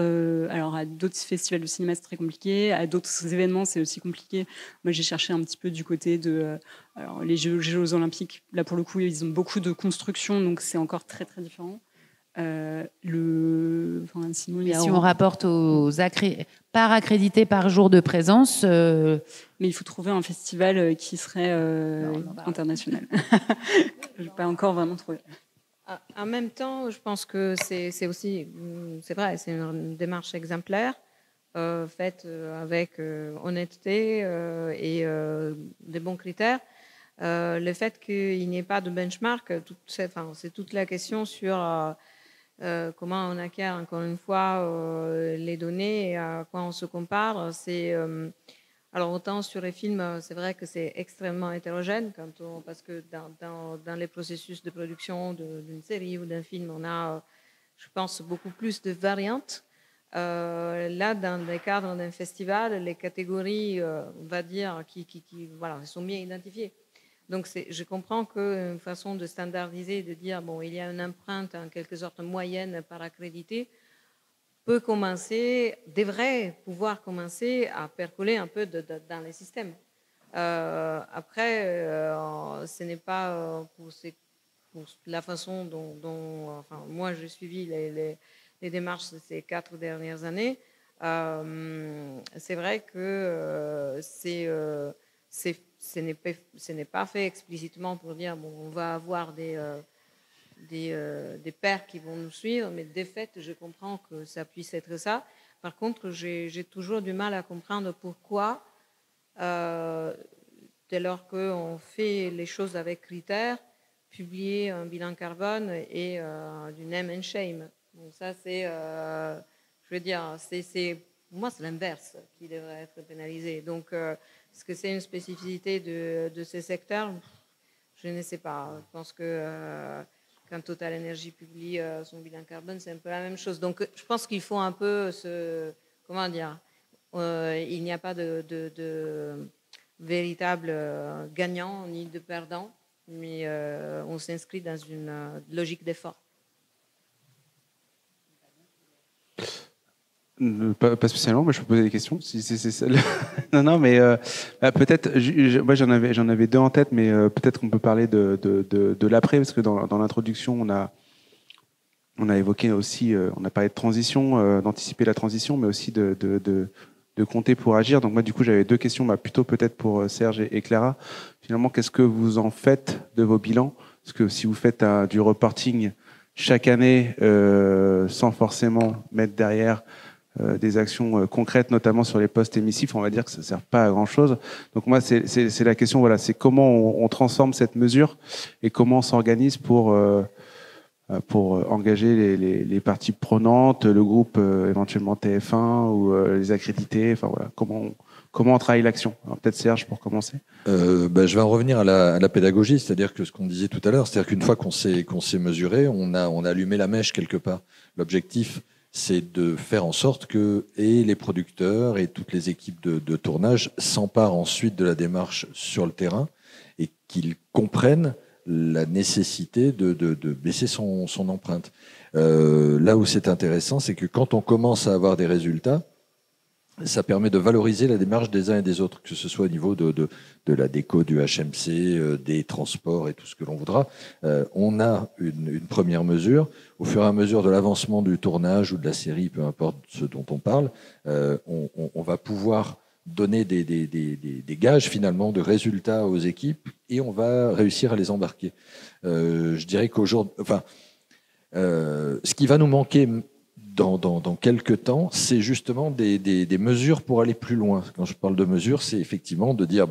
Speaker 4: Alors à d'autres festivals de cinéma, c'est très compliqué. À d'autres événements, c'est aussi compliqué. Moi, j'ai cherché un petit peu du côté de alors les Jeux Olympiques. Là, pour le coup, ils ont beaucoup de construction, donc c'est encore très très différent.
Speaker 1: Sinon, si on rapporte aux par accrédité par jour de présence,
Speaker 4: mais il faut trouver un festival qui serait international. Je n'ai pas encore vraiment trouvé.
Speaker 2: En même temps, je pense que c'est aussi, c'est vrai, c'est une démarche exemplaire faite avec honnêteté et des bons critères. Le fait qu'il n'y ait pas de benchmark, c'est toute la question sur comment on acquiert encore une fois les données et à quoi on se compare. Alors autant sur les films, c'est vrai que c'est extrêmement hétérogène parce que dans les processus de production d'une série ou d'un film, on a, je pense, beaucoup plus de variantes. Là, dans le cadre d'un festival, les catégories, on va dire, qui sont bien identifiées. Donc, je comprends qu'une façon de standardiser, de dire, bon, il y a une empreinte en quelque sorte moyenne par accrédité, devrait pouvoir commencer à percoler un peu dans les systèmes. Après, ce n'est pas pour la façon dont moi j'ai suivi les démarches de ces 4 dernières années. C'est vrai que ce n'est pas fait explicitement pour dire bon, on va avoir des pairs qui vont nous suivre, mais de fait, je comprends que ça puisse être ça. Par contre, j'ai toujours du mal à comprendre pourquoi, dès lors qu'on fait les choses avec critères, publier un bilan carbone et du name and shame. Donc ça, je veux dire, pour moi, c'est l'inverse qui devrait être pénalisé. Donc, est-ce que c'est une spécificité de ces secteurs? Je ne sais pas. Je pense que quand Total Energy publie son bilan carbone, c'est un peu la même chose. Donc, je pense qu'il faut un peu comment dire, il n'y a pas de véritable gagnant ni de perdant, mais on s'inscrit dans une logique d'effort.
Speaker 6: Pas spécialement, mais je peux poser des questions. Si c'est ça. Non, mais peut-être. Moi, j'en avais 2 en tête, mais peut-être qu'on peut parler de l'après, parce que dans l'introduction, on a évoqué aussi, on a parlé de transition, d'anticiper la transition, mais aussi de compter pour agir. Donc moi, du coup, j'avais 2 questions, plutôt peut-être pour Serge et Clara. Finalement, qu'est-ce que vous en faites de vos bilans? Parce que si vous faites du reporting chaque année, sans forcément mettre derrière des actions concrètes, notamment sur les postes émissifs, on va dire que ça ne sert pas à grand-chose. Donc moi, c'est la question, voilà, c'est comment on transforme cette mesure et comment on s'organise pour pour engager les parties prenantes, le groupe éventuellement TF1 ou les accrédités. Enfin voilà, comment on travaille l'action. Alors peut-être Serge pour commencer.
Speaker 3: Je vais en revenir à la pédagogie, c'est-à-dire que ce qu'on disait tout à l'heure, c'est-à-dire qu'une fois qu'on s'est mesuré, on a allumé la mèche quelque part. L'objectif, c'est de faire en sorte que et les producteurs et toutes les équipes de tournage s'emparent ensuite de la démarche sur le terrain et qu'ils comprennent la nécessité de baisser son empreinte. Là où c'est intéressant, c'est que quand on commence à avoir des résultats, ça permet de valoriser la démarche des uns et des autres, que ce soit au niveau de la déco, du HMC, des transports et tout ce que l'on voudra. On a une première mesure. Au fur et à mesure de l'avancement du tournage ou de la série, peu importe ce dont on parle, on va pouvoir donner des gages finalement de résultats aux équipes et on va réussir à les embarquer. Je dirais qu'aujourd'hui, ce qui va nous manquer dans quelques temps, c'est justement des mesures pour aller plus loin. Quand je parle de mesures, c'est effectivement de dire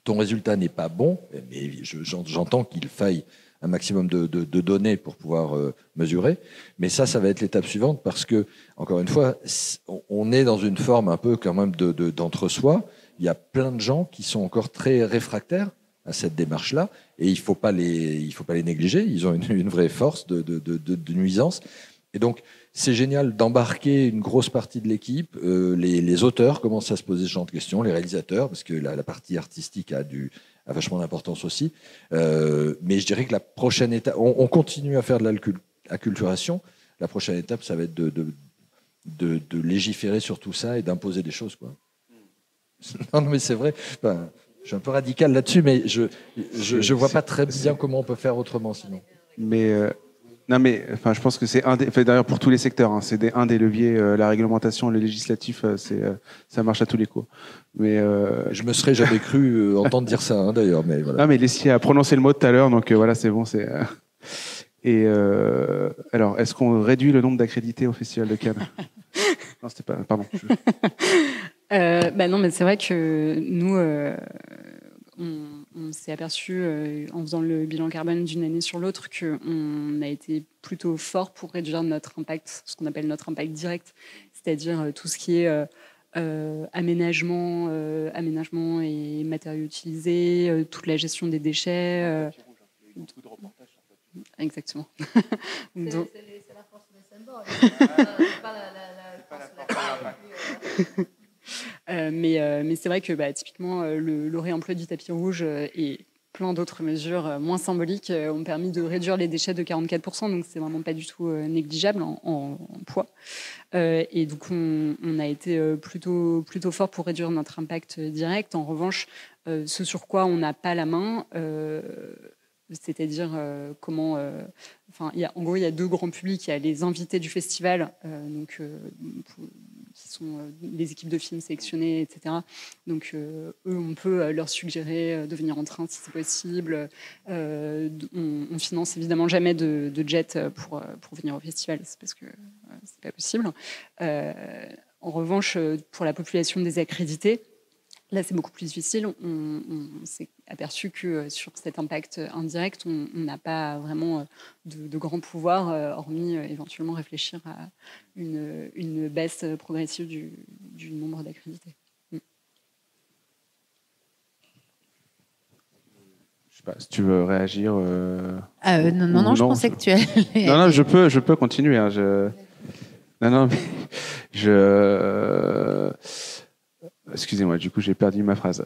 Speaker 3: ton résultat n'est pas bon, mais j'entends qu'il faille un maximum de données pour pouvoir mesurer. Mais ça va être l'étape suivante parce que, encore une fois, on est dans une forme un peu quand même d'entre-soi. Il y a plein de gens qui sont encore très réfractaires à cette démarche-là et il faut pas les négliger. Ils ont une vraie force de nuisance. Et donc, c'est génial d'embarquer une grosse partie de l'équipe. Les auteurs commencent à se poser ce genre de questions, les réalisateurs, parce que la partie artistique a vachement d'importance aussi. Mais je dirais que la prochaine étape, on continue à faire de l'acculturation. La prochaine étape, ça va être de légiférer sur tout ça et d'imposer des choses, quoi. Non, mais c'est vrai. Enfin, je suis un peu radical là-dessus, mais je vois pas très bien comment on peut faire autrement sinon.
Speaker 6: Non, mais enfin, je pense que c'est d'ailleurs pour tous les secteurs, hein, c'est un des leviers, la réglementation, le législatif, ça marche à tous les coups. Mais
Speaker 3: je me serais jamais cru entendre dire ça, hein, d'ailleurs. Mais voilà.
Speaker 6: Ah, mais Leslie a prononcé le mot tout à l'heure, donc voilà, c'est bon. Et alors, est-ce qu'on réduit le nombre d'accrédités au Festival de Cannes? Non, c'était pas. Pardon.
Speaker 4: Non, mais c'est vrai que nous. On s'est aperçu en faisant le bilan carbone d'une année sur l'autre qu'on a été plutôt fort pour réduire notre impact, ce qu'on appelle notre impact direct, c'est-à-dire tout ce qui est aménagement et matériaux utilisés, toute la gestion des déchets. Exactement.
Speaker 5: C'est la force de symbole, pas la force.
Speaker 4: Mais c'est vrai que typiquement le réemploi du tapis rouge et plein d'autres mesures moins symboliques ont permis de réduire les déchets de 44%, donc c'est vraiment pas du tout négligeable en poids. Et donc on a été plutôt fort pour réduire notre impact direct. En revanche, ce sur quoi on n'a pas la main, c'est-à-dire comment... en gros, il y a deux grands publics. Il y a les invités du festival, qui sont les équipes de films sélectionnées, etc. Donc, eux, on peut leur suggérer de venir en train si c'est possible. On finance évidemment jamais de jet pour venir au festival, c'est parce que c'est pas possible. En revanche, pour la population des accrédités, là, c'est beaucoup plus difficile. On s'est aperçu que sur cet impact indirect, on n'a pas vraiment de grands pouvoirs, hormis éventuellement réfléchir à une baisse progressive du nombre d'accrédités.
Speaker 6: Je sais pas si tu veux réagir.
Speaker 1: Non, je pensais que tu allais.
Speaker 6: Non, je peux continuer. Hein, Non, mais excusez-moi, du coup, j'ai perdu ma phrase.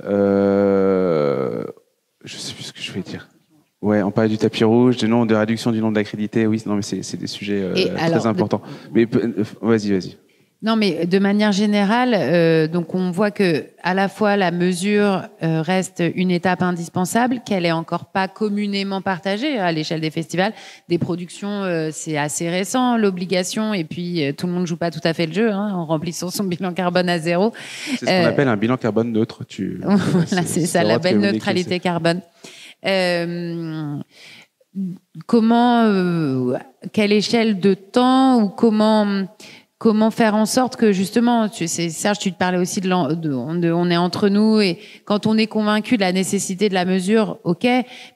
Speaker 6: Je sais plus ce que je vais dire. Ouais, on parlait du tapis rouge, de réduction du nombre d'accrédités. Oui, non, mais c'est des sujets très importants. Mais vas-y.
Speaker 1: Non, mais de manière générale, donc on voit que à la fois la mesure reste une étape indispensable, qu'elle est encore pas communément partagée à l'échelle des festivals. Des productions, c'est assez récent, l'obligation, et puis tout le monde joue pas tout à fait le jeu, hein, en remplissant son bilan carbone à zéro.
Speaker 6: C'est ce qu'on appelle un bilan carbone neutre.
Speaker 1: Voilà, c'est ça, la belle neutralité carbone. Comment, quelle échelle de temps ou comment comment faire en sorte que justement, Serge, tu te parlais aussi on est entre nous et quand on est convaincu de la nécessité de la mesure, ok,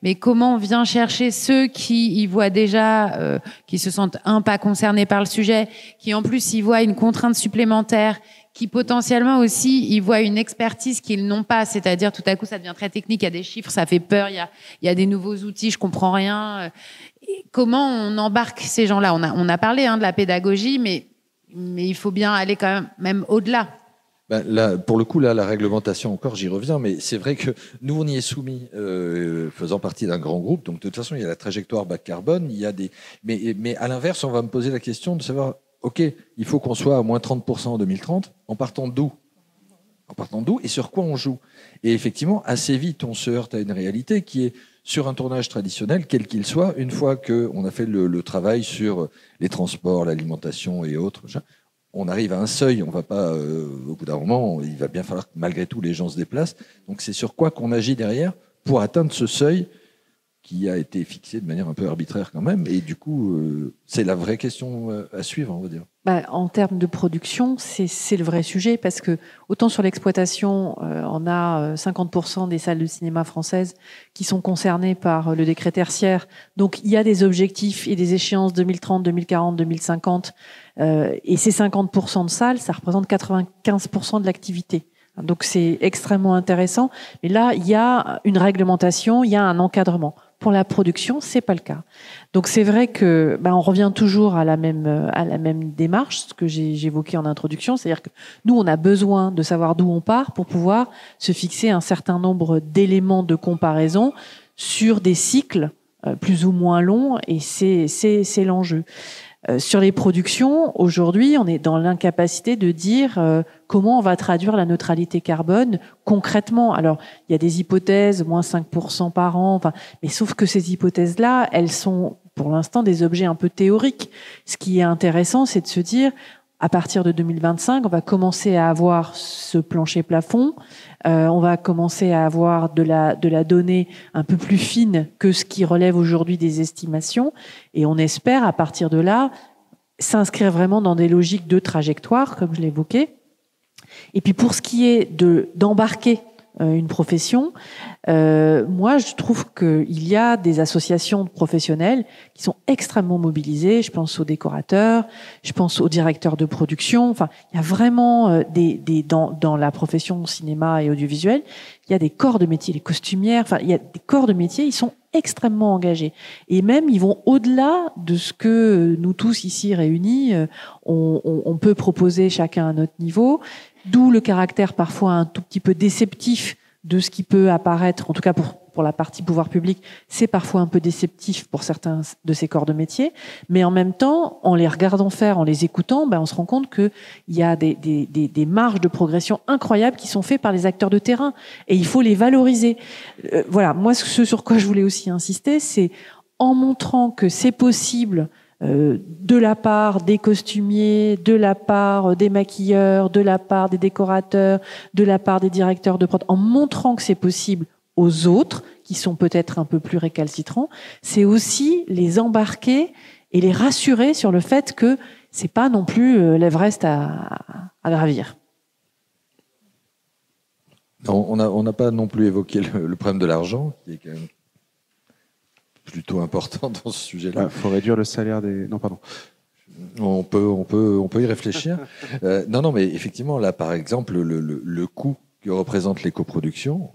Speaker 1: mais comment on vient chercher ceux qui y voient déjà, qui se sentent pas concernés par le sujet, qui en plus y voient une contrainte supplémentaire, qui potentiellement aussi y voient une expertise qu'ils n'ont pas, c'est-à-dire tout à coup ça devient très technique, il y a des chiffres, ça fait peur, il y a des nouveaux outils, je comprends rien. Et comment on embarque ces gens-là? On a parlé de la pédagogie, mais il faut bien aller quand même au-delà.
Speaker 3: Là, pour le coup, là, la réglementation, encore, j'y reviens, mais c'est vrai que nous, on y est soumis, faisant partie d'un grand groupe. Donc, de toute façon, il y a la trajectoire bas carbone. Il y a mais à l'inverse, on va me poser la question de savoir, OK, il faut qu'on soit à moins 30% en 2030. En partant d'où? Et sur quoi on joue? Et effectivement, assez vite, on se heurte à une réalité qui est sur un tournage traditionnel, quel qu'il soit, une fois qu'on a fait le travail sur les transports, l'alimentation et autres, on arrive à un seuil, on va pas, au bout d'un moment, il va bien falloir que malgré tout les gens se déplacent. Donc c'est sur quoi qu'on agit derrière pour atteindre ce seuil qui a été fixé de manière un peu arbitraire quand même. Et du coup, c'est la vraie question à suivre, on va dire.
Speaker 5: En termes de production, c'est le vrai sujet parce que autant sur l'exploitation, on a 50% des salles de cinéma françaises qui sont concernées par le décret tertiaire. Donc il y a des objectifs et des échéances 2030, 2040, 2050. Et ces 50% de salles, ça représente 95% de l'activité. Donc c'est extrêmement intéressant. Mais là, il y a une réglementation, il y a un encadrement. Pour la production, c'est pas le cas. Donc c'est vrai que on revient toujours à la même démarche, ce que j'ai évoqué en introduction, c'est-à-dire que nous on a besoin de savoir d'où on part pour pouvoir se fixer un certain nombre d'éléments de comparaison sur des cycles plus ou moins longs, et c'est l'enjeu. Sur les productions, aujourd'hui, on est dans l'incapacité de dire comment on va traduire la neutralité carbone concrètement. Alors, il y a des hypothèses, moins 5% par an, mais sauf que ces hypothèses-là, elles sont pour l'instant des objets un peu théoriques. Ce qui est intéressant, c'est de se dire, à partir de 2025, on va commencer à avoir ce plancher plafond, on va commencer à avoir de la donnée un peu plus fine que ce qui relève aujourd'hui des estimations, et on espère à partir de là s'inscrire vraiment dans des logiques de trajectoire, comme je l'évoquais. Et puis pour ce qui est d'embarquer une profession, moi je trouve qu'il y a des associations de professionnels qui sont extrêmement mobilisées. Je pense aux décorateurs, je pense aux directeurs de production. Enfin, il y a vraiment dans la profession cinéma et audiovisuel, il y a des corps de métier, les costumières. Enfin, il y a des corps de métier. Ils sont extrêmement engagés, et même ils vont au-delà de ce que nous tous ici réunis on peut proposer chacun à notre niveau. D'où le caractère parfois un tout petit peu déceptif de ce qui peut apparaître, en tout cas pour la partie pouvoir public, c'est parfois un peu déceptif pour certains de ces corps de métier. Mais en même temps, en les regardant faire, en les écoutant, on se rend compte qu'il y a des marges de progression incroyables qui sont faites par les acteurs de terrain. Et il faut les valoriser. Voilà, moi, ce sur quoi je voulais aussi insister, c'est en montrant que c'est possible de la part des costumiers, de la part des maquilleurs, de la part des décorateurs, de la part des directeurs de prod, en montrant que c'est possible aux autres, qui sont peut-être un peu plus récalcitrants, c'est aussi les embarquer et les rassurer sur le fait que c'est pas non plus l'Everest à gravir.
Speaker 3: Non, on n'a pas non plus évoqué le problème de l'argent, qui est quand même plutôt important dans ce sujet-là.
Speaker 6: Il faut réduire le salaire des... Non, pardon.
Speaker 3: On peut y réfléchir. Non, mais effectivement, là, par exemple, le coût que représentent les coproductions,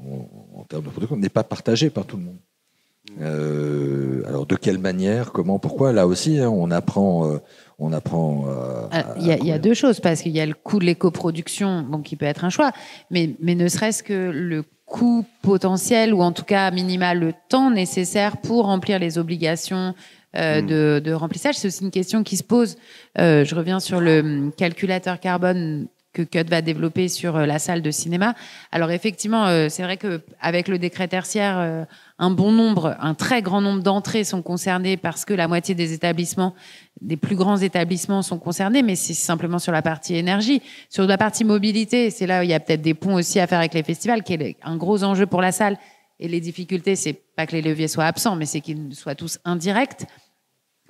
Speaker 3: en termes de production, n'est pas partagé par tout le monde. Alors, de quelle manière, comment, pourquoi? Là aussi, on apprend.
Speaker 1: Il y a deux choses, parce qu'il y a le coût de l'éco-production, donc qui peut être un choix, mais ne serait-ce que le coût potentiel, ou en tout cas minimal, le temps nécessaire pour remplir les obligations de remplissage. C'est aussi une question qui se pose. Je reviens sur le calculateur carbone que CUT va développer sur la salle de cinéma. Alors effectivement, c'est vrai qu'avec le décret tertiaire, un très grand nombre d'entrées sont concernées parce que la moitié des établissements, des plus grands établissements sont concernés, mais c'est simplement sur la partie énergie. Sur la partie mobilité, c'est là où il y a peut-être des ponts aussi à faire avec les festivals, qui est un gros enjeu pour la salle. Et les difficultés, c'est pas que les leviers soient absents, mais c'est qu'ils soient tous indirects.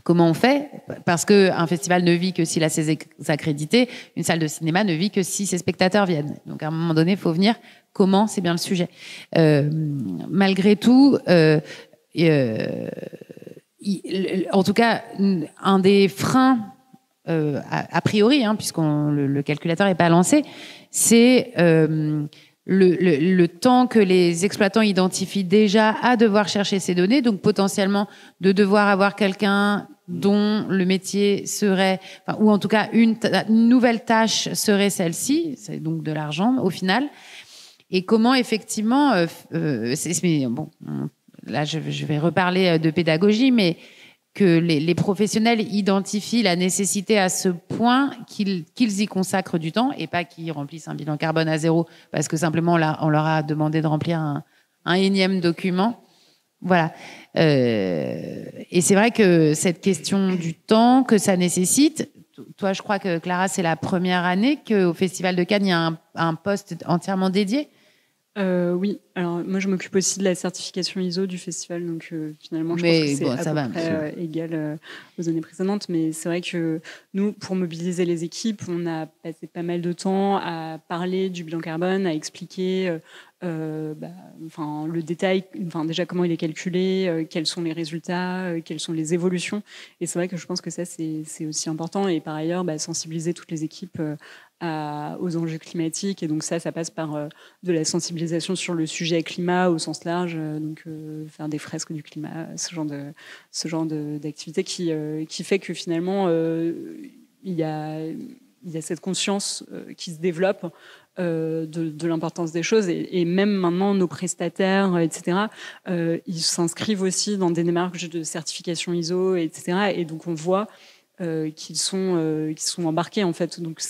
Speaker 1: Comment on fait? Parce qu'un festival ne vit que s'il a ses accrédités, une salle de cinéma ne vit que si ses spectateurs viennent. Donc à un moment donné, il faut venir. Comment? C'est bien le sujet. Malgré tout, en tout cas, un des freins, a priori, puisque le calculateur n'est pas lancé, c'est le temps que les exploitants identifient déjà à devoir chercher ces données, donc potentiellement de devoir avoir quelqu'un dont le métier serait, ou en tout cas une nouvelle tâche serait celle-ci, c'est donc de l'argent au final. Et comment effectivement, bon, là je vais reparler de pédagogie, mais que les professionnels identifient la nécessité à ce point qu'ils y consacrent du temps et pas qu'ils remplissent un bilan carbone à 0 parce que simplement on leur a demandé de remplir un énième document. Voilà. Et c'est vrai que cette question du temps que ça nécessite, toi je crois que Clara c'est la première année qu'au Festival de Cannes il y a un poste entièrement dédié.
Speaker 4: Oui, alors moi je m'occupe aussi de la certification ISO du festival, donc finalement je pense que c'est à peu près égal aux années précédentes, mais c'est vrai que nous, pour mobiliser les équipes, on a passé pas mal de temps à parler du bilan carbone, à expliquer le détail, déjà comment il est calculé, quels sont les résultats, quelles sont les évolutions, et c'est vrai que je pense que ça c'est aussi important, et par ailleurs sensibiliser toutes les équipes aux enjeux climatiques, et donc ça passe par de la sensibilisation sur le sujet climat au sens large, donc faire des fresques du climat, ce genre d'activité qui fait que finalement il y a cette conscience qui se développe de l'importance des choses, et même maintenant nos prestataires, etc., ils s'inscrivent aussi dans des démarches de certification ISO, etc., et donc on voit qui sont embarqués en fait. Donc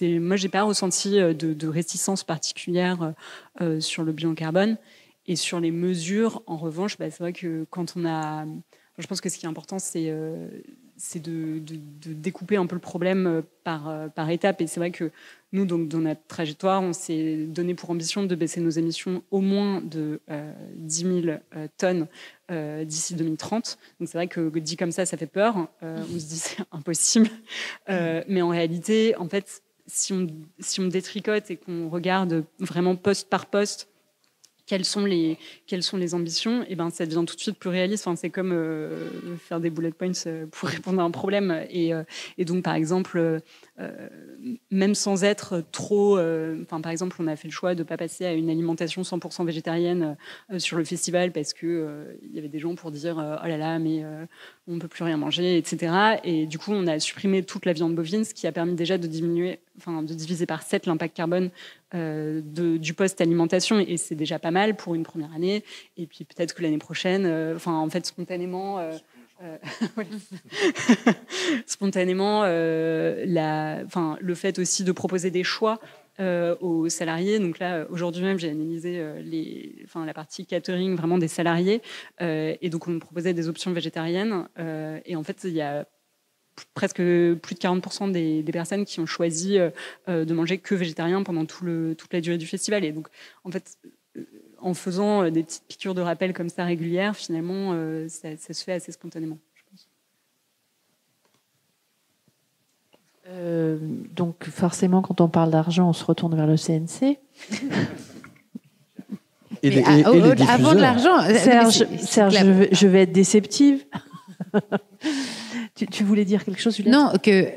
Speaker 4: moi j'ai pas ressenti de réticence particulière sur le bilan carbone, et sur les mesures en revanche c'est vrai que je pense que ce qui est important c'est de découper un peu le problème par étapes, et c'est vrai que nous, donc, dans notre trajectoire, on s'est donné pour ambition de baisser nos émissions au moins de 10 000 tonnes d'ici 2030. Donc c'est vrai que dit comme ça fait peur. On se dit c'est impossible. Mais en réalité, en fait, si on détricote et qu'on regarde vraiment poste par poste quelles sont les ambitions, et ça devient tout de suite plus réaliste. C'est comme faire des bullet points pour répondre à un problème. Et donc, par exemple, même sans être trop... par exemple, on a fait le choix de ne pas passer à une alimentation 100% végétarienne sur le festival parce qu'il y avait des gens pour dire « Oh là là, mais on ne peut plus rien manger, etc. » Et du coup, on a supprimé toute la viande bovine, ce qui a permis déjà de diviser par 7 l'impact carbone du post-alimentation, et c'est déjà pas mal pour une première année. Et puis peut-être que l'année prochaine, spontanément... spontanément, le fait aussi de proposer des choix aux salariés. Donc là, aujourd'hui même, j'ai analysé la partie catering vraiment des salariés, et donc on me proposait des options végétariennes, et en fait, il y a presque plus de 40% des personnes qui ont choisi de manger que végétarien pendant toute la durée du festival. Et donc, en fait, en faisant des petites piqûres de rappel comme ça régulières, finalement, ça se fait assez spontanément, je
Speaker 5: pense. Donc, forcément, quand on parle d'argent, on se retourne vers le CNC.
Speaker 1: Avant de l'argent,
Speaker 5: Serge, je vais être déceptive. Tu voulais dire quelque chose, Juliette ?
Speaker 1: Non, que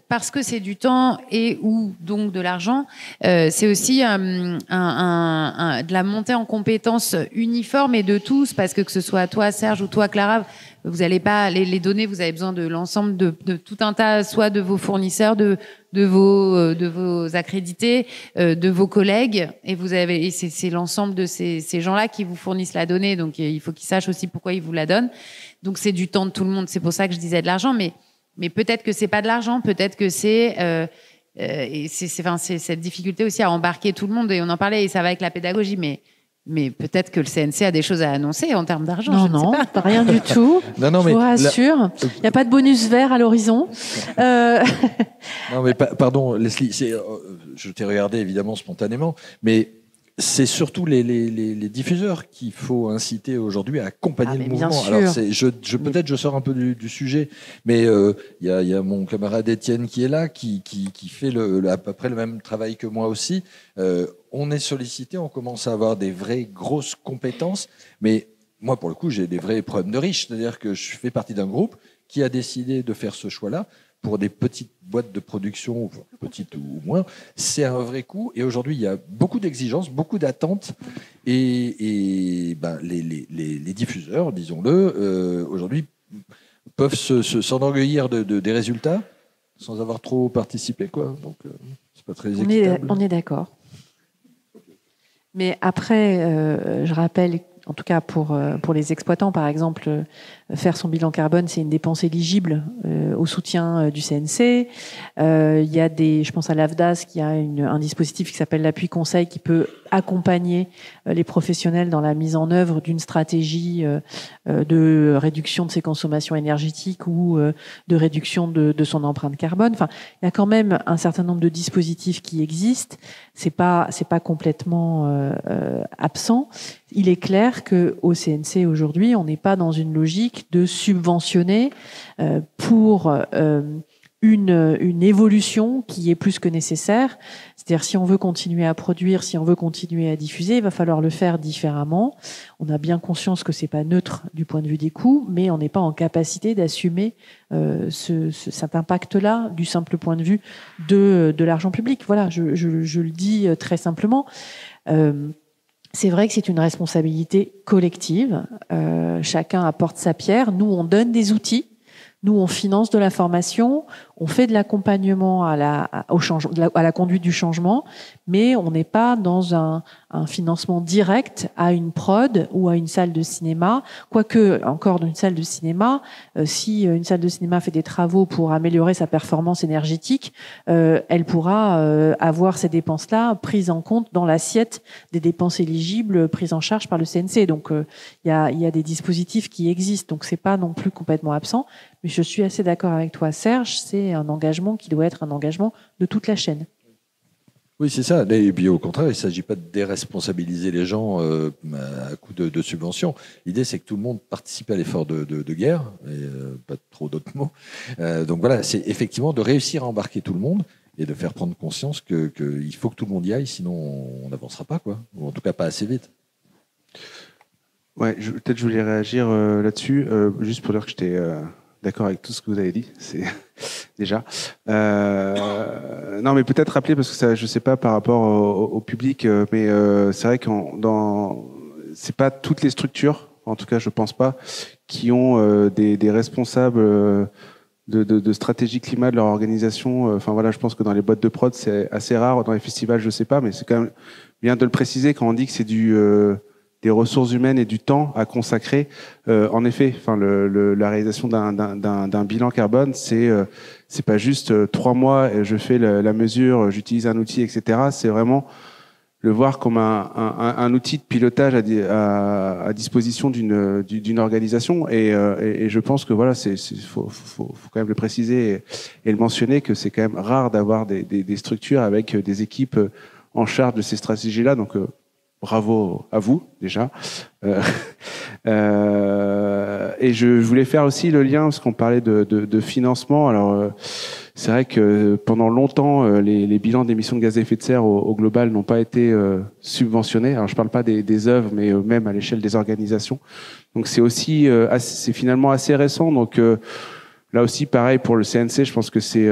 Speaker 1: parce que c'est du temps et ou donc de l'argent, c'est aussi de la montée en compétences uniforme et de tous, parce que ce soit toi, Serge, ou toi, Clara, vous n'allez pas les données, vous avez besoin de l'ensemble de tout un tas, soit de vos fournisseurs, de vos accrédités, de vos collègues, et c'est l'ensemble de ces gens-là qui vous fournissent la donnée, donc il faut qu'ils sachent aussi pourquoi ils vous la donnent. Donc c'est du temps de tout le monde. C'est pour ça que je disais de l'argent, mais peut-être que c'est pas de l'argent, peut-être que c'est cette difficulté aussi à embarquer tout le monde. Et on en parlait, et ça va avec la pédagogie, mais peut-être que le CNC a des choses à annoncer en termes d'argent.
Speaker 5: Non, pas rien du tout. Je vous rassure. Il n'y a pas de bonus vert à l'horizon.
Speaker 3: Non, mais pardon, Leslie, je t'ai regardé évidemment spontanément, mais c'est surtout les diffuseurs qu'il faut inciter aujourd'hui à accompagner le mouvement.
Speaker 5: Sûr.
Speaker 3: Alors, peut-être je sors un peu du sujet, mais il y a mon camarade Étienne qui est là, qui fait à peu près le même travail que moi aussi. On est sollicité, on commence à avoir des vraies grosses compétences, mais moi, pour le coup, j'ai des vrais problèmes de riches. C'est-à-dire que je fais partie d'un groupe qui a décidé de faire ce choix-là pour des petites boîtes de production, petites ou moins. C'est un vrai coût. Et aujourd'hui, il y a beaucoup d'exigences, beaucoup d'attentes. Et ben, les diffuseurs, disons-le, aujourd'hui, peuvent s'enorgueillir des résultats sans avoir trop participé, quoi. Donc, c'est pas très équitable.
Speaker 5: On est d'accord. Mais après, je rappelle, en tout cas pour les exploitants, par exemple, faire son bilan carbone, c'est une dépense éligible au soutien du CNC. Il y a je pense à l'AFDAS qui a un dispositif qui s'appelle l'appui conseil qui peut accompagner les professionnels dans la mise en œuvre d'une stratégie de réduction de ses consommations énergétiques ou de réduction de son empreinte carbone. Enfin, il y a quand même un certain nombre de dispositifs qui existent. C'est pas complètement absent. Il est clair que au CNC aujourd'hui, on n'est pas dans une logique de subventionner pour une évolution qui est plus que nécessaire. C'est-à-dire, si on veut continuer à produire, si on veut continuer à diffuser, il va falloir le faire différemment. On a bien conscience que c'est pas neutre du point de vue des coûts, mais on n'est pas en capacité d'assumer cet impact-là du simple point de vue de l'argent public. Voilà, je le dis très simplement. C'est vrai que c'est une responsabilité collective. Chacun apporte sa pierre. Nous, on donne des outils. Nous, on finance de la formation, on fait de l'accompagnement à la conduite du changement, mais on n'est pas dans un financement direct à une prod ou à une salle de cinéma. Quoique, encore dans une salle de cinéma, si une salle de cinéma fait des travaux pour améliorer sa performance énergétique, elle pourra avoir ces dépenses-là prises en compte dans l'assiette des dépenses éligibles prises en charge par le CNC. Donc, il y a des dispositifs qui existent, donc c'est pas non plus complètement absent. Mais je suis assez d'accord avec toi, Serge, c'est un engagement qui doit être un engagement de toute la chaîne.
Speaker 3: Oui, c'est ça. Et puis au contraire, il ne s'agit pas de déresponsabiliser les gens à coup de subventions. L'idée, c'est que tout le monde participe à l'effort de guerre, et pas trop d'autres mots. Donc voilà, c'est effectivement de réussir à embarquer tout le monde et de faire prendre conscience qu'il faut que tout le monde y aille, sinon on n'avancera pas, quoi. Ou en tout cas pas assez vite.
Speaker 6: Ouais, peut-être je voulais réagir là-dessus, juste pour dire que j'étais d'accord avec tout ce que vous avez dit, c'est déjà. Non, mais peut-être rappeler, parce que ça, je sais pas par rapport au public, mais c'est vrai que c'est pas toutes les structures, en tout cas je pense pas, qui ont des responsables de stratégie climat de leur organisation. Enfin voilà, je pense que dans les boîtes de prod c'est assez rare, dans les festivals je sais pas, mais c'est quand même bien de le préciser quand on dit que c'est des ressources humaines et du temps à consacrer. En effet, enfin la réalisation d'un bilan carbone, c'est pas juste 3 mois et je fais la mesure, j'utilise un outil, etc. C'est vraiment le voir comme un outil de pilotage à disposition d'une organisation et je pense que voilà, faut quand même le préciser et le mentionner que c'est quand même rare d'avoir des structures avec des équipes en charge de ces stratégies-là. Donc bravo à vous déjà. Et je voulais faire aussi le lien parce qu'on parlait de financement. Alors c'est vrai que pendant longtemps les bilans d'émissions de gaz à effet de serre au global n'ont pas été subventionnés. Alors je parle pas des œuvres, mais même à l'échelle des organisations. Donc c'est aussi c'est finalement assez récent. Donc là aussi pareil pour le CNC, je pense que c'est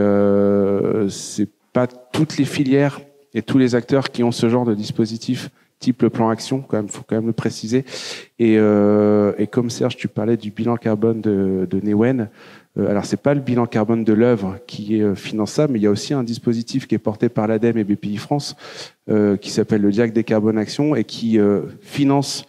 Speaker 6: pas toutes les filières et tous les acteurs qui ont ce genre de dispositif type le plan action, faut quand même le préciser. Et comme Serge, tu parlais du bilan carbone de Newen. Alors c'est pas le bilan carbone de l'œuvre qui est finançable, mais il y a aussi un dispositif qui est porté par l'ADEME et BPI France, qui s'appelle le DIAC Décarbone Action et qui finance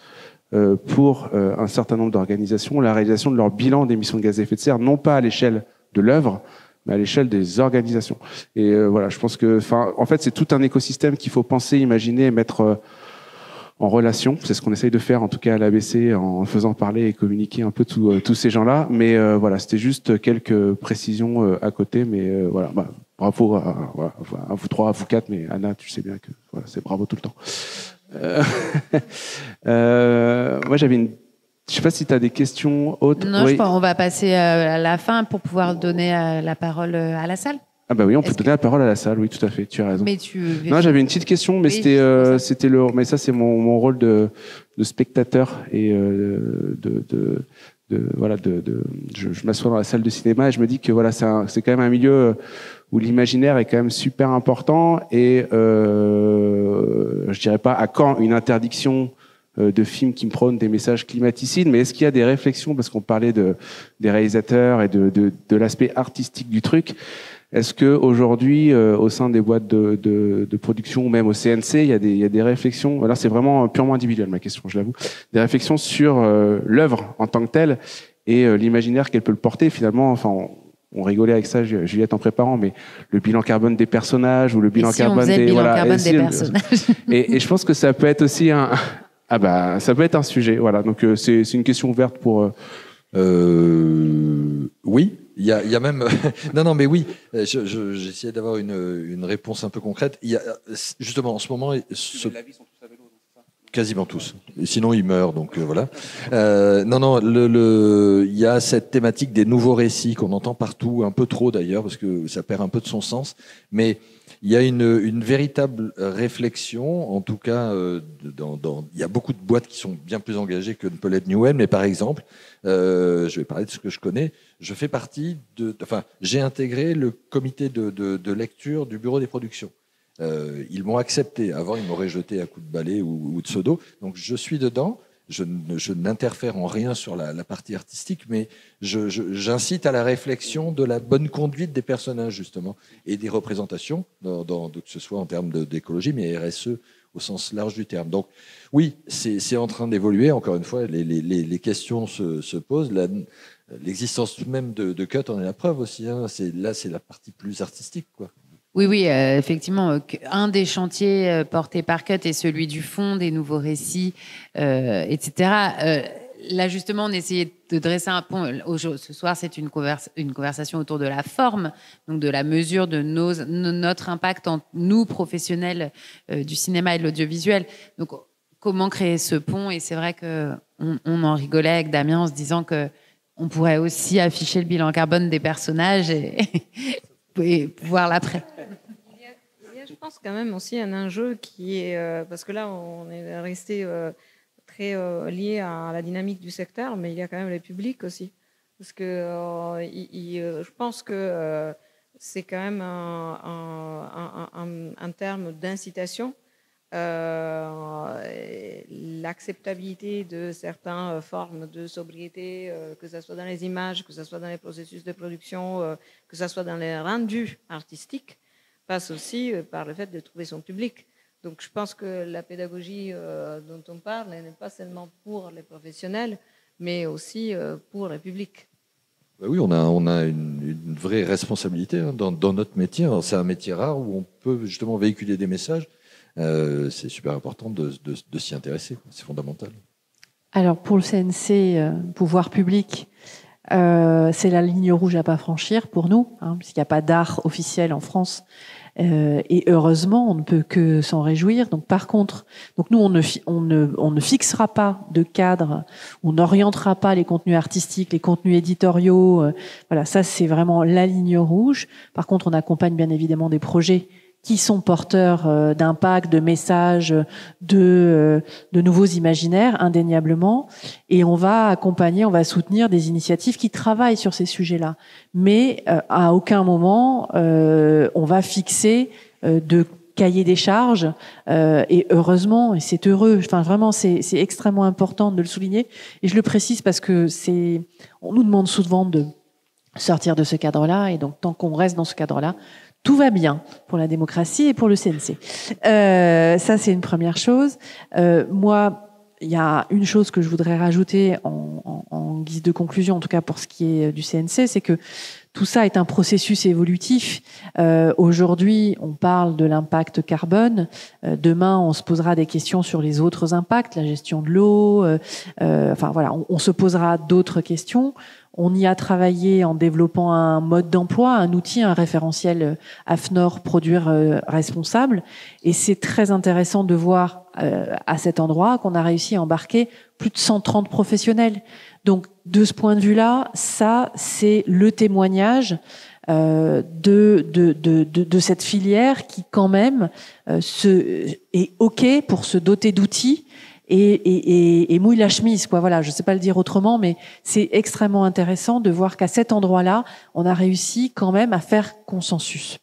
Speaker 6: pour un certain nombre d'organisations la réalisation de leur bilan d'émissions de gaz à effet de serre, non pas à l'échelle de l'œuvre, mais à l'échelle des organisations. Et voilà, je pense que, en fait, c'est tout un écosystème qu'il faut penser, imaginer et mettre en relation. C'est ce qu'on essaye de faire, en tout cas à l'ABC, en faisant parler et communiquer un peu tous ces gens-là. Mais voilà, c'était juste quelques précisions à côté. Mais voilà, bravo à vous trois, à vous quatre. Mais Anna, tu sais bien que voilà, c'est bravo tout le temps. Moi, j'avais une... Je ne sais pas si tu as des questions autres.
Speaker 1: Non, je pense qu'on va passer à la fin pour pouvoir donner la parole à la salle.
Speaker 6: Ah bah oui, on peut donner la parole à la salle, oui, tout à fait, tu as raison.
Speaker 1: Mais
Speaker 6: non, j'avais une petite question, mais oui, c'était mais ça c'est mon rôle de spectateur et je m'assois dans la salle de cinéma et je me dis que voilà, c'est quand même un milieu où l'imaginaire est quand même super important et je dirais pas à quand une interdiction de films qui me prônent des messages climaticides, mais est-ce qu'il y a des réflexions, parce qu'on parlait des réalisateurs et de l'aspect artistique du truc. Est-ce que aujourd'hui, au sein des boîtes de production ou même au CNC, il y a des réflexions. Alors c'est vraiment purement individuel ma question, je l'avoue. Des réflexions sur l'œuvre en tant que telle et l'imaginaire qu'elle peut le porter. Finalement, enfin, on rigolait avec ça, Juliette, en préparant, mais le bilan carbone des personnages ou le bilan carbone des
Speaker 1: personnages.
Speaker 6: Et je pense que ça peut être aussi ça peut être un sujet. Voilà. Donc c'est une question ouverte pour.
Speaker 3: Oui. Il y a même non mais oui, j'essayais d'avoir une réponse un peu concrète. Il y a justement en ce moment
Speaker 6: Les avis sont tous à vélo, c'est ça ?
Speaker 3: Quasiment tous. Et sinon ils meurent, donc voilà. Il y a cette thématique des nouveaux récits qu'on entend partout, un peu trop d'ailleurs parce que ça perd un peu de son sens, mais il y a une véritable réflexion, en tout cas, il y a beaucoup de boîtes qui sont bien plus engagées que ne peut l'être Newen, mais par exemple, je vais parler de ce que je connais, je fais partie j'ai intégré le comité de lecture du bureau des productions. Ils m'ont accepté. Avant, ils m'auraient jeté à coups de balai ou de seau d'eau. Donc, je suis dedans. Je n'interfère en rien sur la partie artistique, mais j'incite à la réflexion de la bonne conduite des personnages, justement, et des représentations, que ce soit en termes d'écologie, mais RSE au sens large du terme. Donc, oui, c'est en train d'évoluer. Encore une fois, les questions se posent. L'existence même de Cut en est la preuve aussi. Hein. C'est la partie plus artistique, quoi.
Speaker 1: Oui, effectivement, un des chantiers portés par Cut est celui du fond, des nouveaux récits, etc. Là, justement, on essayait de dresser un pont. Ce soir, c'est une conversation autour de la forme, donc de la mesure de notre impact en nous, professionnels du cinéma et de l'audiovisuel. Donc, comment créer ce pont ? Et c'est vrai qu'on en rigolait avec Damien en se disant qu'on pourrait aussi afficher le bilan carbone des personnages et voir l'après.
Speaker 2: Il y a, je pense, quand même aussi un enjeu qui est... parce que là, on est resté très lié à la dynamique du secteur, mais il y a quand même les publics aussi. Parce que je pense que c'est quand même un terme d'incitation. L'acceptabilité de certaines formes de sobriété, que ce soit dans les images, que ce soit dans les processus de production, que ce soit dans les rendus artistiques, passe aussi par le fait de trouver son public. Donc je pense que la pédagogie dont on parle n'est pas seulement pour les professionnels, mais aussi pour le public.
Speaker 3: Oui, on a une vraie responsabilité dans notre métier. C'est un métier rare où on peut justement véhiculer des messages. C'est super important de s'y intéresser, c'est fondamental.
Speaker 5: Alors pour le CNC, pouvoir public, c'est la ligne rouge à pas franchir pour nous, puisqu'il n'y a pas d'art officiel en France. Et heureusement, on ne peut que s'en réjouir. Donc par contre, nous on ne fixera pas de cadre, on n'orientera pas les contenus artistiques, les contenus éditoriaux. Voilà, ça c'est vraiment la ligne rouge. Par contre, on accompagne bien évidemment des projets qui sont porteurs d'impact, de messages, de nouveaux imaginaires, indéniablement. Et on va accompagner, on va soutenir des initiatives qui travaillent sur ces sujets-là. Mais à aucun moment, on va fixer de cahier des charges. Et heureusement, et c'est heureux, enfin vraiment, c'est extrêmement important de le souligner. Et je le précise parce que on nous demande souvent de sortir de ce cadre-là. Et donc, tant qu'on reste dans ce cadre-là, tout va bien pour la démocratie et pour le CNC. Ça, c'est une première chose. Moi, il y a une chose que je voudrais rajouter en guise de conclusion, en tout cas pour ce qui est du CNC, c'est que tout ça est un processus évolutif. Aujourd'hui, on parle de l'impact carbone. Demain, on se posera des questions sur les autres impacts, la gestion de l'eau. Enfin voilà, on se posera d'autres questions. On y a travaillé en développant un mode d'emploi, un outil, un référentiel AFNOR produire responsable. Et c'est très intéressant de voir à cet endroit qu'on a réussi à embarquer plus de 130 professionnels. Donc, de ce point de vue-là, ça, c'est le témoignage de cette filière qui, quand même, est OK pour se doter d'outils et mouille la chemise, quoi. Voilà, je sais pas le dire autrement, mais c'est extrêmement intéressant de voir qu'à cet endroit-là, on a réussi quand même à faire consensus.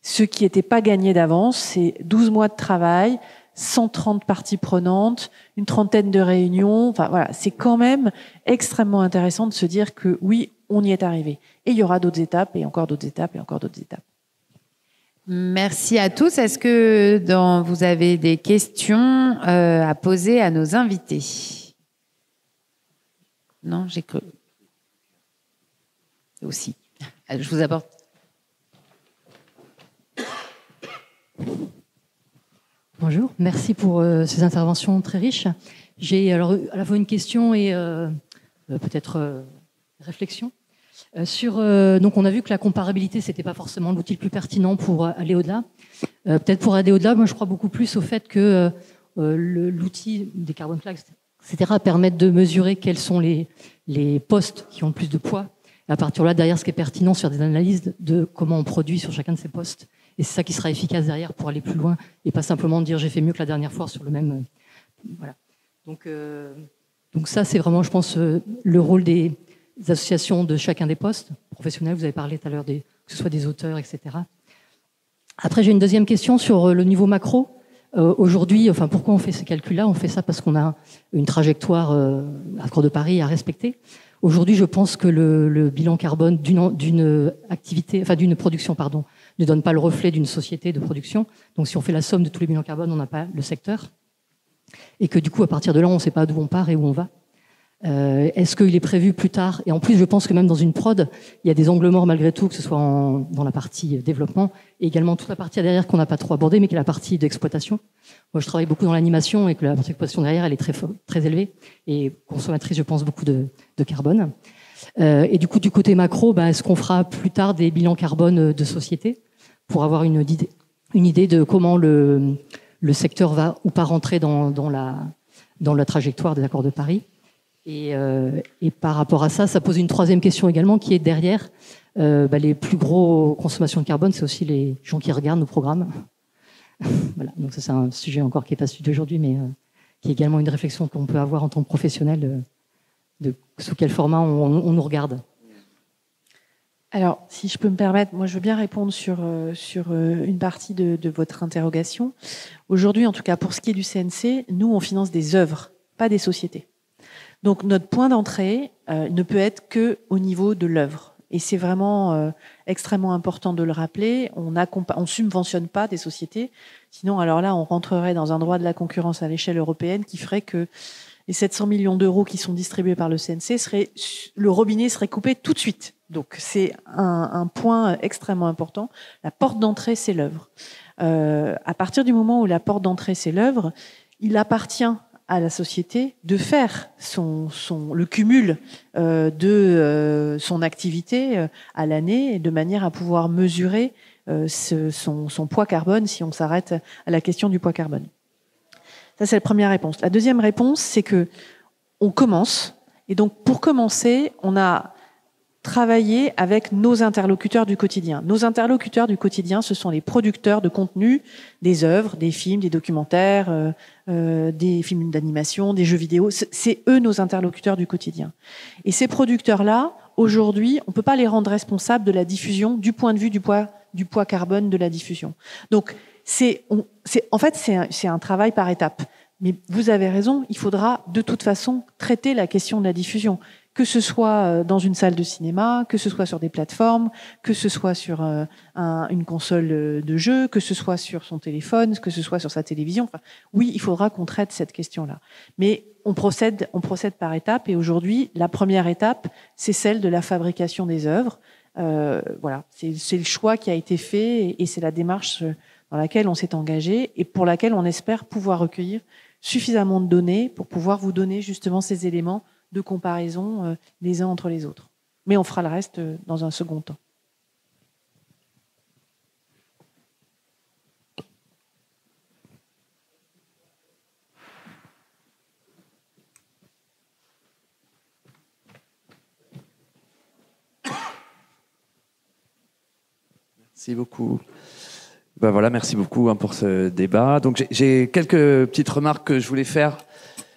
Speaker 5: Ce qui n'était pas gagné d'avance, c'est 12 mois de travail, 130 parties prenantes, une trentaine de réunions. Enfin voilà, c'est quand même extrêmement intéressant de se dire que oui, on y est arrivé. Et il y aura d'autres étapes, et encore d'autres étapes, et encore d'autres étapes.
Speaker 1: Merci à tous. Est-ce que vous avez des questions à poser à nos invités? Non, j'ai cru. Aussi. Je vous apporte.
Speaker 7: Bonjour, merci pour ces interventions très riches. J'ai alors à la fois une question et peut-être réflexion. Donc on a vu que la comparabilité, c'était pas forcément l'outil le plus pertinent pour aller au-delà. Peut-être pour aller au-delà, moi je crois beaucoup plus au fait que l'outil des carbon flags, etc., permettent de mesurer quels sont les postes qui ont le plus de poids. Et à partir de là, derrière, ce qui est pertinent, sur des analyses de comment on produit sur chacun de ces postes. Et c'est ça qui sera efficace derrière pour aller plus loin et pas simplement dire j'ai fait mieux que la dernière fois sur le même. Voilà. Donc ça, c'est vraiment, je pense, le rôle des associations de chacun des postes professionnels. Vous avez parlé tout à l'heure que ce soit des auteurs, etc. Après, j'ai une deuxième question sur le niveau macro. Aujourd'hui, enfin, pourquoi on fait ces calculs-là? On fait ça parce qu'on a une trajectoire Accord de Paris à respecter. Aujourd'hui, je pense que le bilan carbone d'une activité, enfin d'une production, pardon, ne donne pas le reflet d'une société de production. Donc, si on fait la somme de tous les bilans carbone, on n'a pas le secteur. Et que du coup, à partir de là, on ne sait pas d'où on part et où on va. Est-ce qu'il est prévu plus tard? Et en plus, je pense que même dans une prod, il y a des angles morts malgré tout, que ce soit dans la partie développement et également toute la partie derrière qu'on n'a pas trop abordée, mais qui est la partie d'exploitation. Moi, je travaille beaucoup dans l'animation et que la partie d'exploitation derrière, elle est très élevée et consommatrice, je pense, beaucoup de carbone. Et du coup, du côté macro, est-ce qu'on fera plus tard des bilans carbone de société pour avoir une idée de comment le secteur va ou pas rentrer dans la trajectoire des accords de Paris? Et par rapport à ça, ça pose une troisième question également qui est derrière. Les plus gros consommations de carbone, c'est aussi les gens qui regardent nos programmes. Voilà, donc ça, c'est un sujet encore qui n'est pas celui d'aujourd'hui, mais qui est également une réflexion qu'on peut avoir en tant que professionnel de sous quel format on nous regarde.
Speaker 5: Alors, si je peux me permettre, moi je veux bien répondre sur une partie de votre interrogation. Aujourd'hui, en tout cas pour ce qui est du CNC, nous on finance des œuvres, pas des sociétés. Donc notre point d'entrée ne peut être que au niveau de l'œuvre. Et c'est vraiment extrêmement important de le rappeler. On subventionne pas des sociétés. Sinon, alors là, on rentrerait dans un droit de la concurrence à l'échelle européenne qui ferait que les 700 millions d'euros qui sont distribués par le CNC le robinet serait coupé tout de suite. Donc c'est un point extrêmement important. La porte d'entrée, c'est l'œuvre. À partir du moment où la porte d'entrée, c'est l'œuvre, il appartient à la société de faire le cumul de son activité à l'année de manière à pouvoir mesurer son poids carbone si on s'arrête à la question du poids carbone. Ça, c'est la première réponse. La deuxième réponse, c'est que on commence. Et donc, pour commencer, on a travaillé avec nos interlocuteurs du quotidien. Nos interlocuteurs du quotidien, ce sont les producteurs de contenu, des œuvres, des films, des documentaires, des films d'animation, des jeux vidéo. C'est eux nos interlocuteurs du quotidien. Et ces producteurs-là, aujourd'hui, on peut pas les rendre responsables de la diffusion du point de vue du poids carbone de la diffusion. Donc, en fait, c'est un travail par étapes. Mais vous avez raison, il faudra de toute façon traiter la question de la diffusion. Que ce soit dans une salle de cinéma, que ce soit sur des plateformes, que ce soit sur une console de jeu, que ce soit sur son téléphone, que ce soit sur sa télévision. Enfin, oui, il faudra qu'on traite cette question-là. Mais on procède par étapes. Et aujourd'hui, la première étape, c'est celle de la fabrication des œuvres. Voilà, c'est le choix qui a été fait et c'est la démarche dans laquelle on s'est engagé et pour laquelle on espère pouvoir recueillir suffisamment de données pour pouvoir vous donner justement ces éléments de comparaison les uns entre les autres. Mais on fera le reste dans un second temps.
Speaker 8: Merci beaucoup. Ben voilà, merci beaucoup pour ce débat. Donc j'ai quelques petites remarques que je voulais faire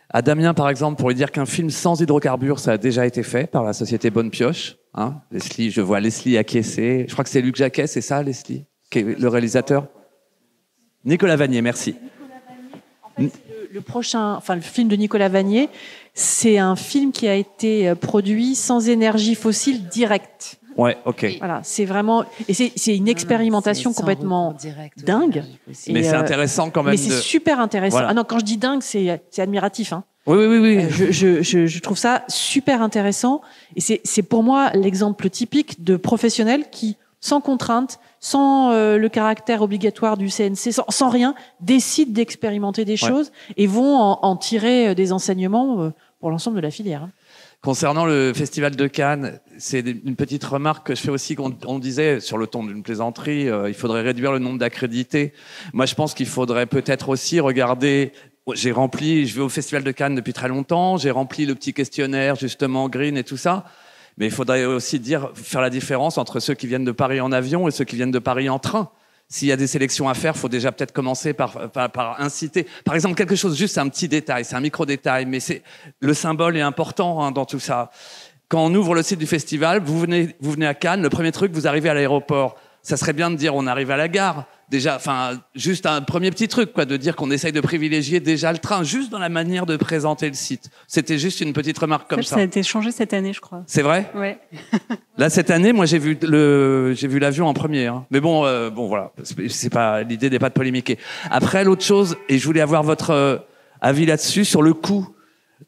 Speaker 8: à Damien, par exemple, pour lui dire qu'un film sans hydrocarbures, ça a déjà été fait par la société Bonne Pioche. Hein, Leslie, je vois Leslie acquiescer. Je crois que c'est Luc Jacquet, c'est ça, Leslie, qui est le réalisateur. Nicolas Vanier, merci.
Speaker 5: Nicolas Vanier, en fait, c'est le film de Nicolas Vanier, c'est un film qui a été produit sans énergie fossile directe.
Speaker 8: Ouais, ok.
Speaker 5: Voilà, c'est vraiment, et c'est une expérimentation complètement dingue.
Speaker 8: Mais c'est intéressant quand même.
Speaker 5: Mais c'est super intéressant.
Speaker 8: Voilà.
Speaker 5: Ah non, quand je dis dingue, c'est admiratif. Hein.
Speaker 8: Oui.
Speaker 5: Je trouve ça super intéressant. Et c'est pour moi l'exemple typique de professionnels qui, sans contrainte, sans le caractère obligatoire du CNC, sans rien, décident d'expérimenter des choses et vont en tirer des enseignements pour l'ensemble de la filière. Hein.
Speaker 8: Concernant le Festival de Cannes, c'est une petite remarque que je fais aussi, qu'on disait sur le ton d'une plaisanterie, il faudrait réduire le nombre d'accrédités. Moi, je pense qu'il faudrait peut-être aussi regarder... je vais au Festival de Cannes depuis très longtemps, j'ai rempli le petit questionnaire, justement, Green et tout ça, mais il faudrait aussi faire la différence entre ceux qui viennent de Paris en avion et ceux qui viennent de Paris en train. S'il y a des sélections à faire, il faut déjà peut-être commencer par inciter. Par exemple, quelque chose, juste un petit détail, c'est un micro-détail, mais le symbole est important dans tout ça. Quand on ouvre le site du festival, vous venez à Cannes, le premier truc, vous arrivez à l'aéroport. Ça serait bien de dire on arrive à la gare. Déjà, juste un premier petit truc, de dire qu'on essaye de privilégier déjà le train, juste dans la manière de présenter le site. C'était juste une petite remarque comme ça.
Speaker 4: Ça a été changé cette année, je crois.
Speaker 8: C'est vrai ?
Speaker 4: Ouais.
Speaker 8: Là, cette année, moi, j'ai vu l'avion en premier. Hein. Mais bon, voilà. L'idée n'est pas de polémiquer. Après, l'autre chose, et je voulais avoir votre avis là-dessus, sur le coût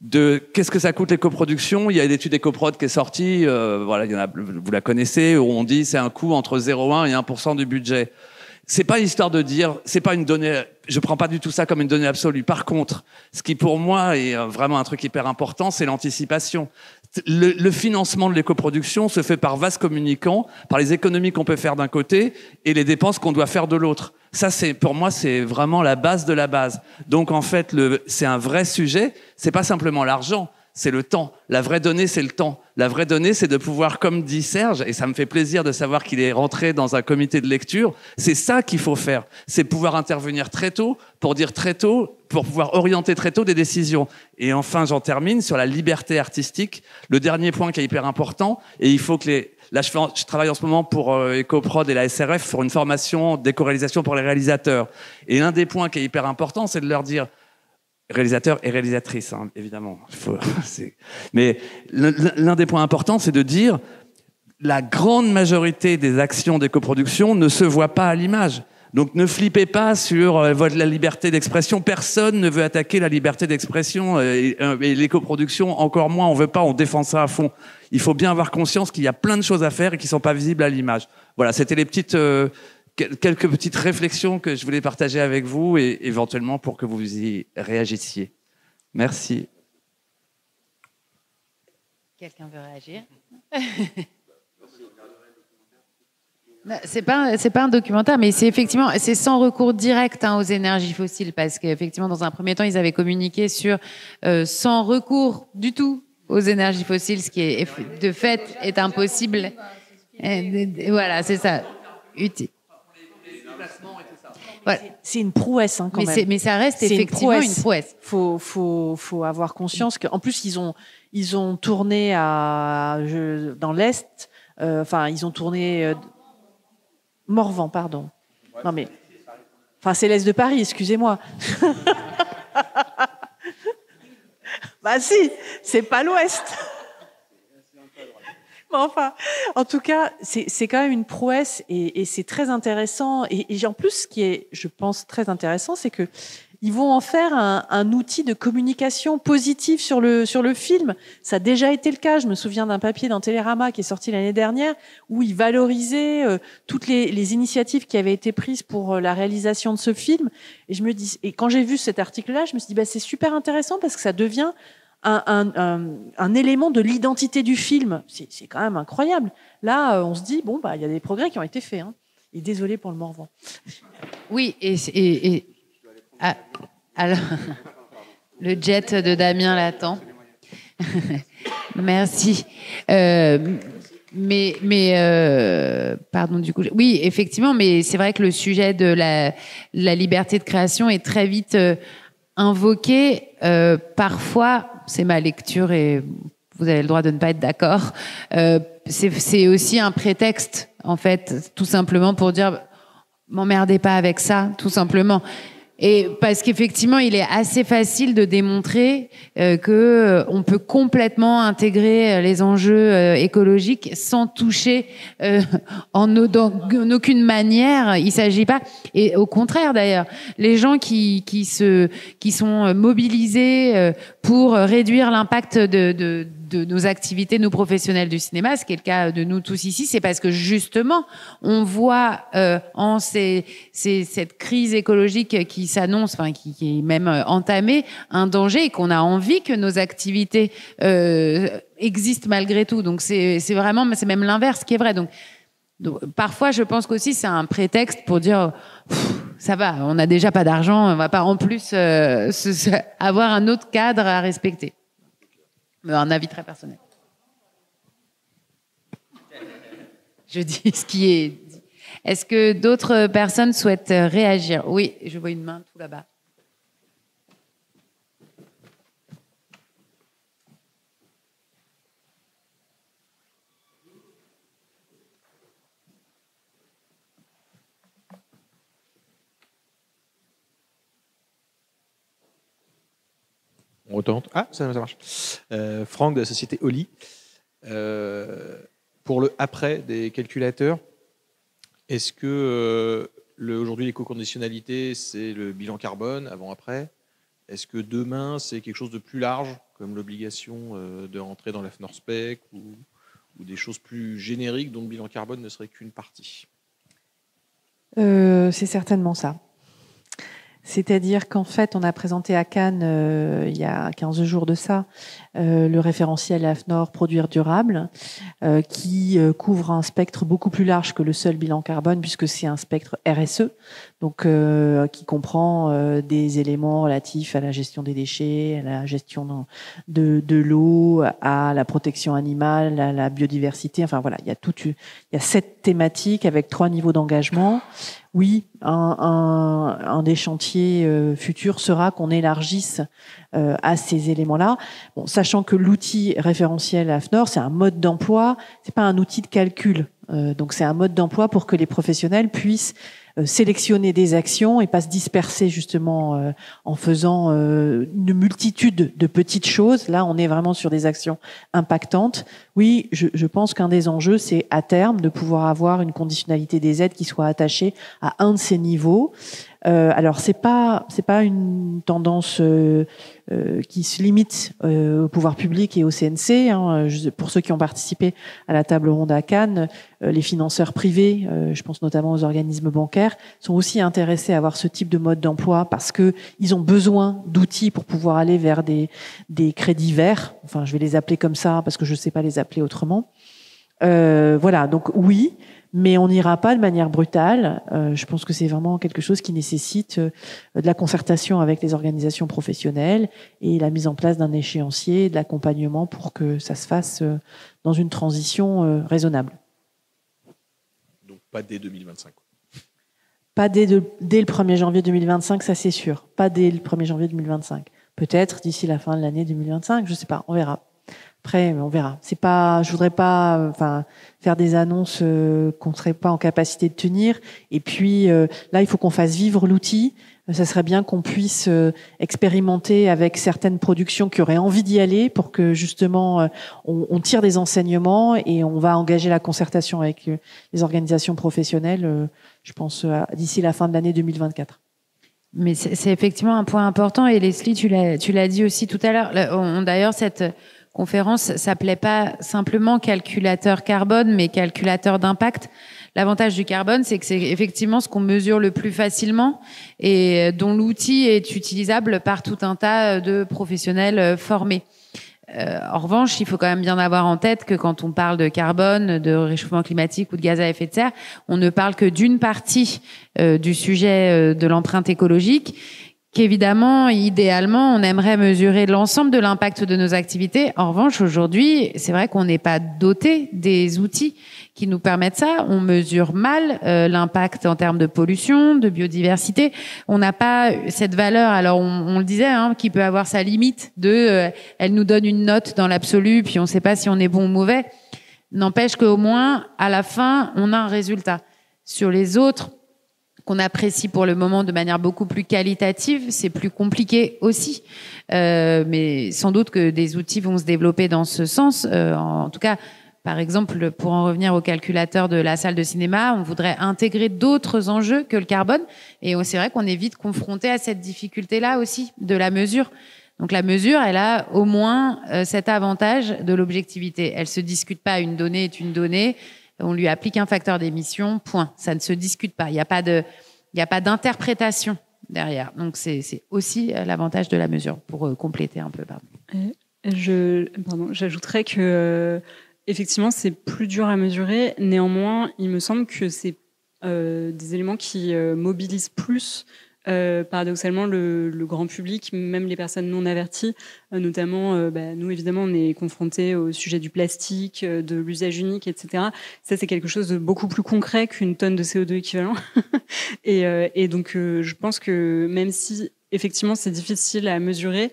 Speaker 8: de qu'est-ce que ça coûte les coproductions. Il y a une étude EcoProd qui est sortie, voilà, il y en a, vous la connaissez, où on dit c'est un coût entre 0,1 et 1% du budget. C'est pas histoire de dire, c'est pas une donnée, je prends pas du tout ça comme une donnée absolue. Par contre, ce qui pour moi est vraiment un truc hyper important, c'est l'anticipation. Le financement de l'écoproduction se fait par vase communicant, par les économies qu'on peut faire d'un côté et les dépenses qu'on doit faire de l'autre. Ça, pour moi, c'est vraiment la base de la base. Donc, en fait, c'est un vrai sujet. C'est pas simplement l'argent, c'est le temps. La vraie donnée, c'est le temps. La vraie donnée, c'est de pouvoir, comme dit Serge, et ça me fait plaisir de savoir qu'il est rentré dans un comité de lecture, c'est ça qu'il faut faire. C'est pouvoir intervenir très tôt, pour dire très tôt, pour pouvoir orienter très tôt des décisions. Et enfin, j'en termine sur la liberté artistique. Le dernier point qui est hyper important, et il faut que là, je travaille en ce moment pour EcoProd et la SRF sur une formation d'éco-réalisation pour les réalisateurs. Et l'un des points qui est hyper important, c'est de leur dire, réalisateurs et réalisatrices, hein, évidemment. Mais l'un des points importants, c'est de dire la grande majorité des actions d'éco-production ne se voit pas à l'image. Donc ne flippez pas sur la liberté d'expression. Personne ne veut attaquer la liberté d'expression et l'éco-production, encore moins. On veut pas, on défend ça à fond. Il faut bien avoir conscience qu'il y a plein de choses à faire et qui sont pas visibles à l'image. Voilà, c'était quelques petites réflexions que je voulais partager avec vous et éventuellement pour que vous y réagissiez. Merci.
Speaker 1: Quelqu'un veut réagir? C'est pas un documentaire, mais c'est sans recours direct aux énergies fossiles, parce qu'effectivement, dans un premier temps, ils avaient communiqué sur sans recours du tout aux énergies fossiles, ce qui est de fait est impossible. Voilà, c'est ça. Utile.
Speaker 5: Voilà. C'est une prouesse quand même.
Speaker 1: Mais ça reste effectivement une prouesse.
Speaker 5: Faut avoir conscience qu'en plus ils ont tourné dans l'Est. Ils ont tourné Morvan, pardon. Non mais, c'est l'Est de Paris, excusez-moi. Bah si, c'est pas l'Ouest. Mais en tout cas, c'est quand même une prouesse et c'est très intéressant. Et en plus, ce qui est, je pense, très intéressant, c'est que ils vont en faire un outil de communication positive sur le film. Ça a déjà été le cas. Je me souviens d'un papier dans Télérama qui est sorti l'année dernière où ils valorisaient toutes les initiatives qui avaient été prises pour la réalisation de ce film. Et quand j'ai vu cet article-là, je me suis dit, c'est super intéressant parce que ça devient un élément de l'identité du film. C'est quand même incroyable. Là, on se dit, bon, bah, il y a des progrès qui ont été faits. Hein. Et désolé pour le Morvan.
Speaker 1: Oui, alors, le jet de Damien l'attend. Merci. Pardon, du coup. Oui, effectivement, mais c'est vrai que le sujet de la liberté de création est très vite invoqué. Parfois, c'est ma lecture et vous avez le droit de ne pas être d'accord. C'est aussi un prétexte, en fait, tout simplement pour dire m'emmerdez pas avec ça, tout simplement. Et parce qu'effectivement, il est assez facile de démontrer que on peut complètement intégrer les enjeux écologiques sans toucher en aucune manière. Il s'agit pas. Et au contraire, d'ailleurs, les gens qui sont mobilisés pour réduire l'impact de nos activités, nos professionnels du cinéma, ce qui est le cas de nous tous ici, c'est parce que justement, on voit en cette crise écologique qui s'annonce, enfin qui est même entamée, un danger et qu'on a envie que nos activités existent malgré tout. Donc c'est même l'inverse qui est vrai. Donc parfois, je pense qu'aussi c'est un prétexte pour dire ça va, on n'a déjà pas d'argent, on va pas en plus avoir un autre cadre à respecter. Un avis très personnel. Je dis ce qui est dit. Est-ce que d'autres personnes souhaitent réagir? Oui, je vois une main tout là-bas.
Speaker 9: On retente. Ah, ça marche. Franck de la société Oli. Pour le après des calculateurs, est-ce que aujourd'hui l'éco-conditionnalité, c'est le bilan carbone avant-après? Est-ce que demain, c'est quelque chose de plus large, comme l'obligation de rentrer dans l'AFNOR-SPEC ou des choses plus génériques dont le bilan carbone ne serait qu'une partie?
Speaker 5: C'est certainement ça. C'est-à-dire qu'en fait, on a présenté à Cannes, il y a 15 jours de ça, le référentiel AFNOR Produire durable, qui couvre un spectre beaucoup plus large que le seul bilan carbone, puisque c'est un spectre RSE, donc qui comprend des éléments relatifs à la gestion des déchets, à la gestion de l'eau, à la protection animale, à la biodiversité. Enfin voilà, il y a 7 thématiques avec 3 niveaux d'engagement. Oui, un des chantiers futurs sera qu'on élargisse à ces éléments-là. Bon, sachant que l'outil référentiel AFNOR, c'est un mode d'emploi, c'est pas un outil de calcul. Donc c'est un mode d'emploi pour que les professionnels puissent sélectionner des actions et pas se disperser justement en faisant une multitude de petites choses. Là, on est vraiment sur des actions impactantes. Oui, je pense qu'un des enjeux, c'est à terme de pouvoir avoir une conditionnalité des aides qui soit attachée à un de ces niveaux. Alors c'est pas une tendance qui se limite au pouvoir public et au CNC. Hein. Pour ceux qui ont participé à la table ronde à Cannes, les financeurs privés, je pense notamment aux organismes bancaires, sont aussi intéressés à avoir ce type de mode d'emploi parce que ils ont besoin d'outils pour pouvoir aller vers des crédits verts. Enfin, je vais les appeler comme ça parce que je ne sais pas les appeler autrement. Voilà, donc oui. Mais on n'ira pas de manière brutale. Je pense que c'est vraiment quelque chose qui nécessite de la concertation avec les organisations professionnelles et la mise en place d'un échéancier, de l'accompagnement pour que ça se fasse dans une transition raisonnable.
Speaker 9: Donc pas dès 2025.
Speaker 5: Pas dès le 1er janvier 2025, ça c'est sûr. Pas dès le 1er janvier 2025. Peut-être d'ici la fin de l'année 2025, je sais pas, on verra. Après, on verra. C'est pas, je voudrais pas, faire des annonces qu'on serait pas en capacité de tenir. Et puis là, il faut qu'on fasse vivre l'outil. Ça serait bien qu'on puisse expérimenter avec certaines productions qui auraient envie d'y aller pour que justement on tire des enseignements et on va engager la concertation avec les organisations professionnelles. Je pense d'ici la fin de l'année 2024.
Speaker 1: Mais c'est effectivement un point important. Et Leslie, tu l'as dit aussi tout à l'heure. D'ailleurs, cette conférence s'appelait pas simplement calculateur carbone, mais calculateur d'impact. l'avantage du carbone, c'est que c'est effectivement ce qu'on mesure le plus facilement et dont l'outil est utilisable par tout un tas de professionnels formés. En revanche, il faut quand même bien avoir en tête que quand on parle de carbone, de réchauffement climatique ou de gaz à effet de serre, on ne parle que d'une partie du sujet de l'empreinte écologique, qu'évidemment, idéalement, on aimerait mesurer l'ensemble de l'impact de nos activités. En revanche, aujourd'hui, c'est vrai qu'on n'est pas doté des outils qui nous permettent ça. On mesure mal l'impact en termes de pollution, de biodiversité. On n'a pas cette valeur. Alors, on le disait, hein, qui peut avoir sa limite de, elle nous donne une note dans l'absolu, puis on ne sait pas si on est bon ou mauvais. N'empêche qu'au moins, à la fin, on a un résultat. Sur les autres, qu'on apprécie pour le moment de manière beaucoup plus qualitative, c'est plus compliqué aussi. Mais sans doute que des outils vont se développer dans ce sens. En tout cas, par exemple, pour en revenir au calculateur de la salle de cinéma, on voudrait intégrer d'autres enjeux que le carbone. Et c'est vrai qu'on est vite confronté à cette difficulté-là aussi de la mesure. Donc la mesure, elle a au moins cet avantage de l'objectivité. Elle se discute pas, une donnée est une donnée. On lui applique un facteur d'émission, point. Ça ne se discute pas. Il n'y a pas d'interprétation derrière. Donc c'est aussi l'avantage de la mesure, pour compléter un peu.
Speaker 4: J'ajouterais que effectivement c'est plus dur à mesurer. Néanmoins, il me semble que c'est des éléments qui mobilisent plus paradoxalement le grand public, même les personnes non averties, notamment nous évidemment on est confrontés au sujet du plastique, de l'usage unique, etc. Ça c'est quelque chose de beaucoup plus concret qu'une tonne de CO2 équivalent. et donc je pense que même si effectivement c'est difficile à mesurer,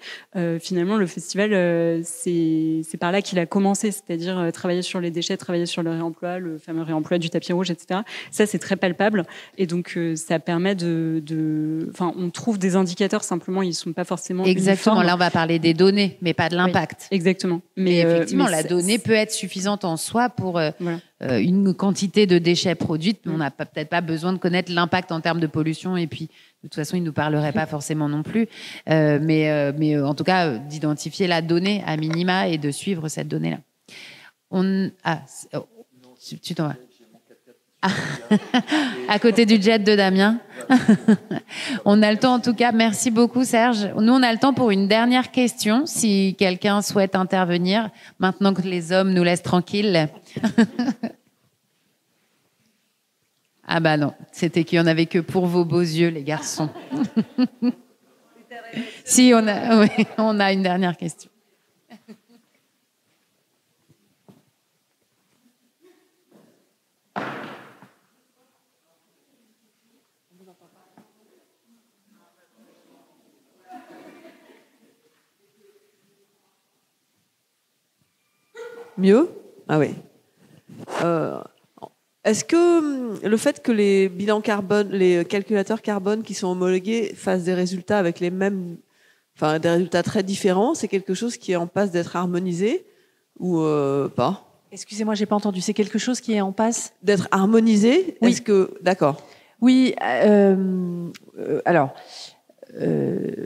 Speaker 4: finalement le festival c'est par là qu'il a commencé, c'est-à-dire travailler sur les déchets, travailler sur le réemploi, le fameux réemploi du tapis rouge, etc. Ça c'est très palpable et donc ça permet enfin on trouve des indicateurs, simplement ils sont pas forcément
Speaker 1: exactement
Speaker 4: uniformes.
Speaker 1: Là on va parler des données mais pas de l'impact.
Speaker 4: Oui, exactement.
Speaker 1: Mais effectivement la donnée peut être suffisante en soi pour voilà. Une quantité de déchets produites. On n'a peut-être pas besoin de connaître l'impact en termes de pollution et puis de toute façon, il ne nous parlerait pas forcément non plus. Mais en tout cas, d'identifier la donnée à minima et de suivre cette donnée-là. Tu t'en vas. À côté du jet de Damien. On a le temps en tout cas. Merci beaucoup Serge. Nous, on a le temps pour une dernière question. Si quelqu'un souhaite intervenir, maintenant que les hommes nous laissent tranquilles. Ah bah non, c'était qu'il n'y en avait que pour vos beaux yeux, les garçons. Si, on a une dernière question.
Speaker 5: Mieux ? Ah oui. Est-ce que le fait que les bilans carbone, les calculateurs carbone qui sont homologués fassent des résultats avec des résultats très différents, c'est quelque chose qui est en passe d'être harmonisé ou pas ?
Speaker 10: Excusez-moi, j'ai pas entendu. C'est quelque chose qui est en passe
Speaker 5: d'être harmonisé ?
Speaker 10: Oui.
Speaker 5: Est-ce que d'accord ?
Speaker 10: Oui. Alors.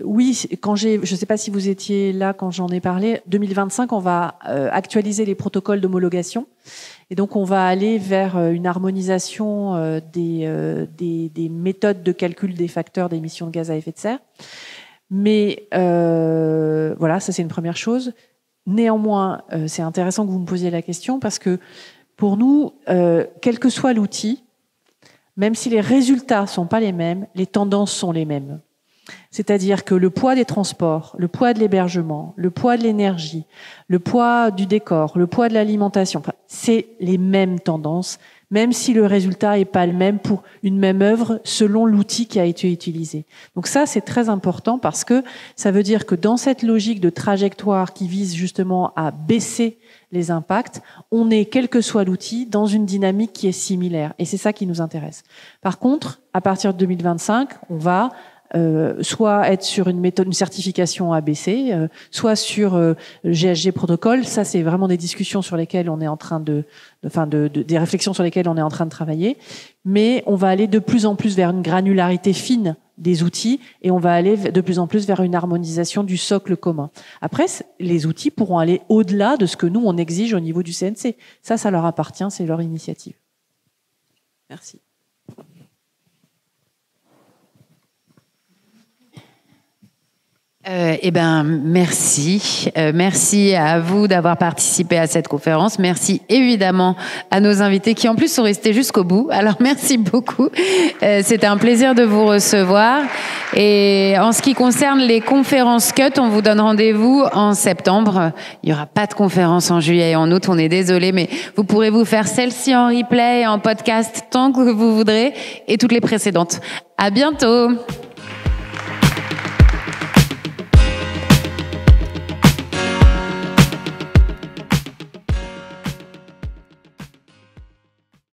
Speaker 10: Oui, je ne sais pas si vous étiez là quand j'en ai parlé. 2025, on va actualiser les protocoles d'homologation, et donc on va aller vers une harmonisation des méthodes de calcul des facteurs d'émissions de gaz à effet de serre. Mais voilà, ça c'est une première chose. Néanmoins, c'est intéressant que vous me posiez la question parce que pour nous, quel que soit l'outil, même si les résultats sont pas les mêmes, les tendances sont les mêmes. C'est-à-dire que le poids des transports, le poids de l'hébergement, le poids de l'énergie, le poids du décor, le poids de l'alimentation, c'est les mêmes tendances, même si le résultat n'est pas le même pour une même œuvre selon l'outil qui a été utilisé. Donc ça, c'est très important parce que ça veut dire que dans cette logique de trajectoire qui vise justement à baisser les impacts, on est, quel que soit l'outil, dans une dynamique qui est similaire. Et c'est ça qui nous intéresse. Par contre, à partir de 2025, on va soit être sur une méthode, une certification ABC, soit sur GHG protocole. Ça, c'est vraiment des discussions sur lesquelles on est en train des réflexions sur lesquelles on est en train de travailler. Mais on va aller de plus en plus vers une granularité fine des outils et on va aller de plus en plus vers une harmonisation du socle commun. Après, les outils pourront aller au-delà de ce que nous, on exige au niveau du CNC. Ça leur appartient, c'est leur initiative. Merci.
Speaker 1: Merci. Merci à vous d'avoir participé à cette conférence. Merci évidemment à nos invités qui en plus sont restés jusqu'au bout. Alors merci beaucoup. C'était un plaisir de vous recevoir. Et en ce qui concerne les conférences CUT, on vous donne rendez-vous en septembre. Il n'y aura pas de conférence en juillet et en août, on est désolé, mais vous pourrez vous faire celle-ci en replay, en podcast, tant que vous voudrez, et toutes les précédentes. À bientôt.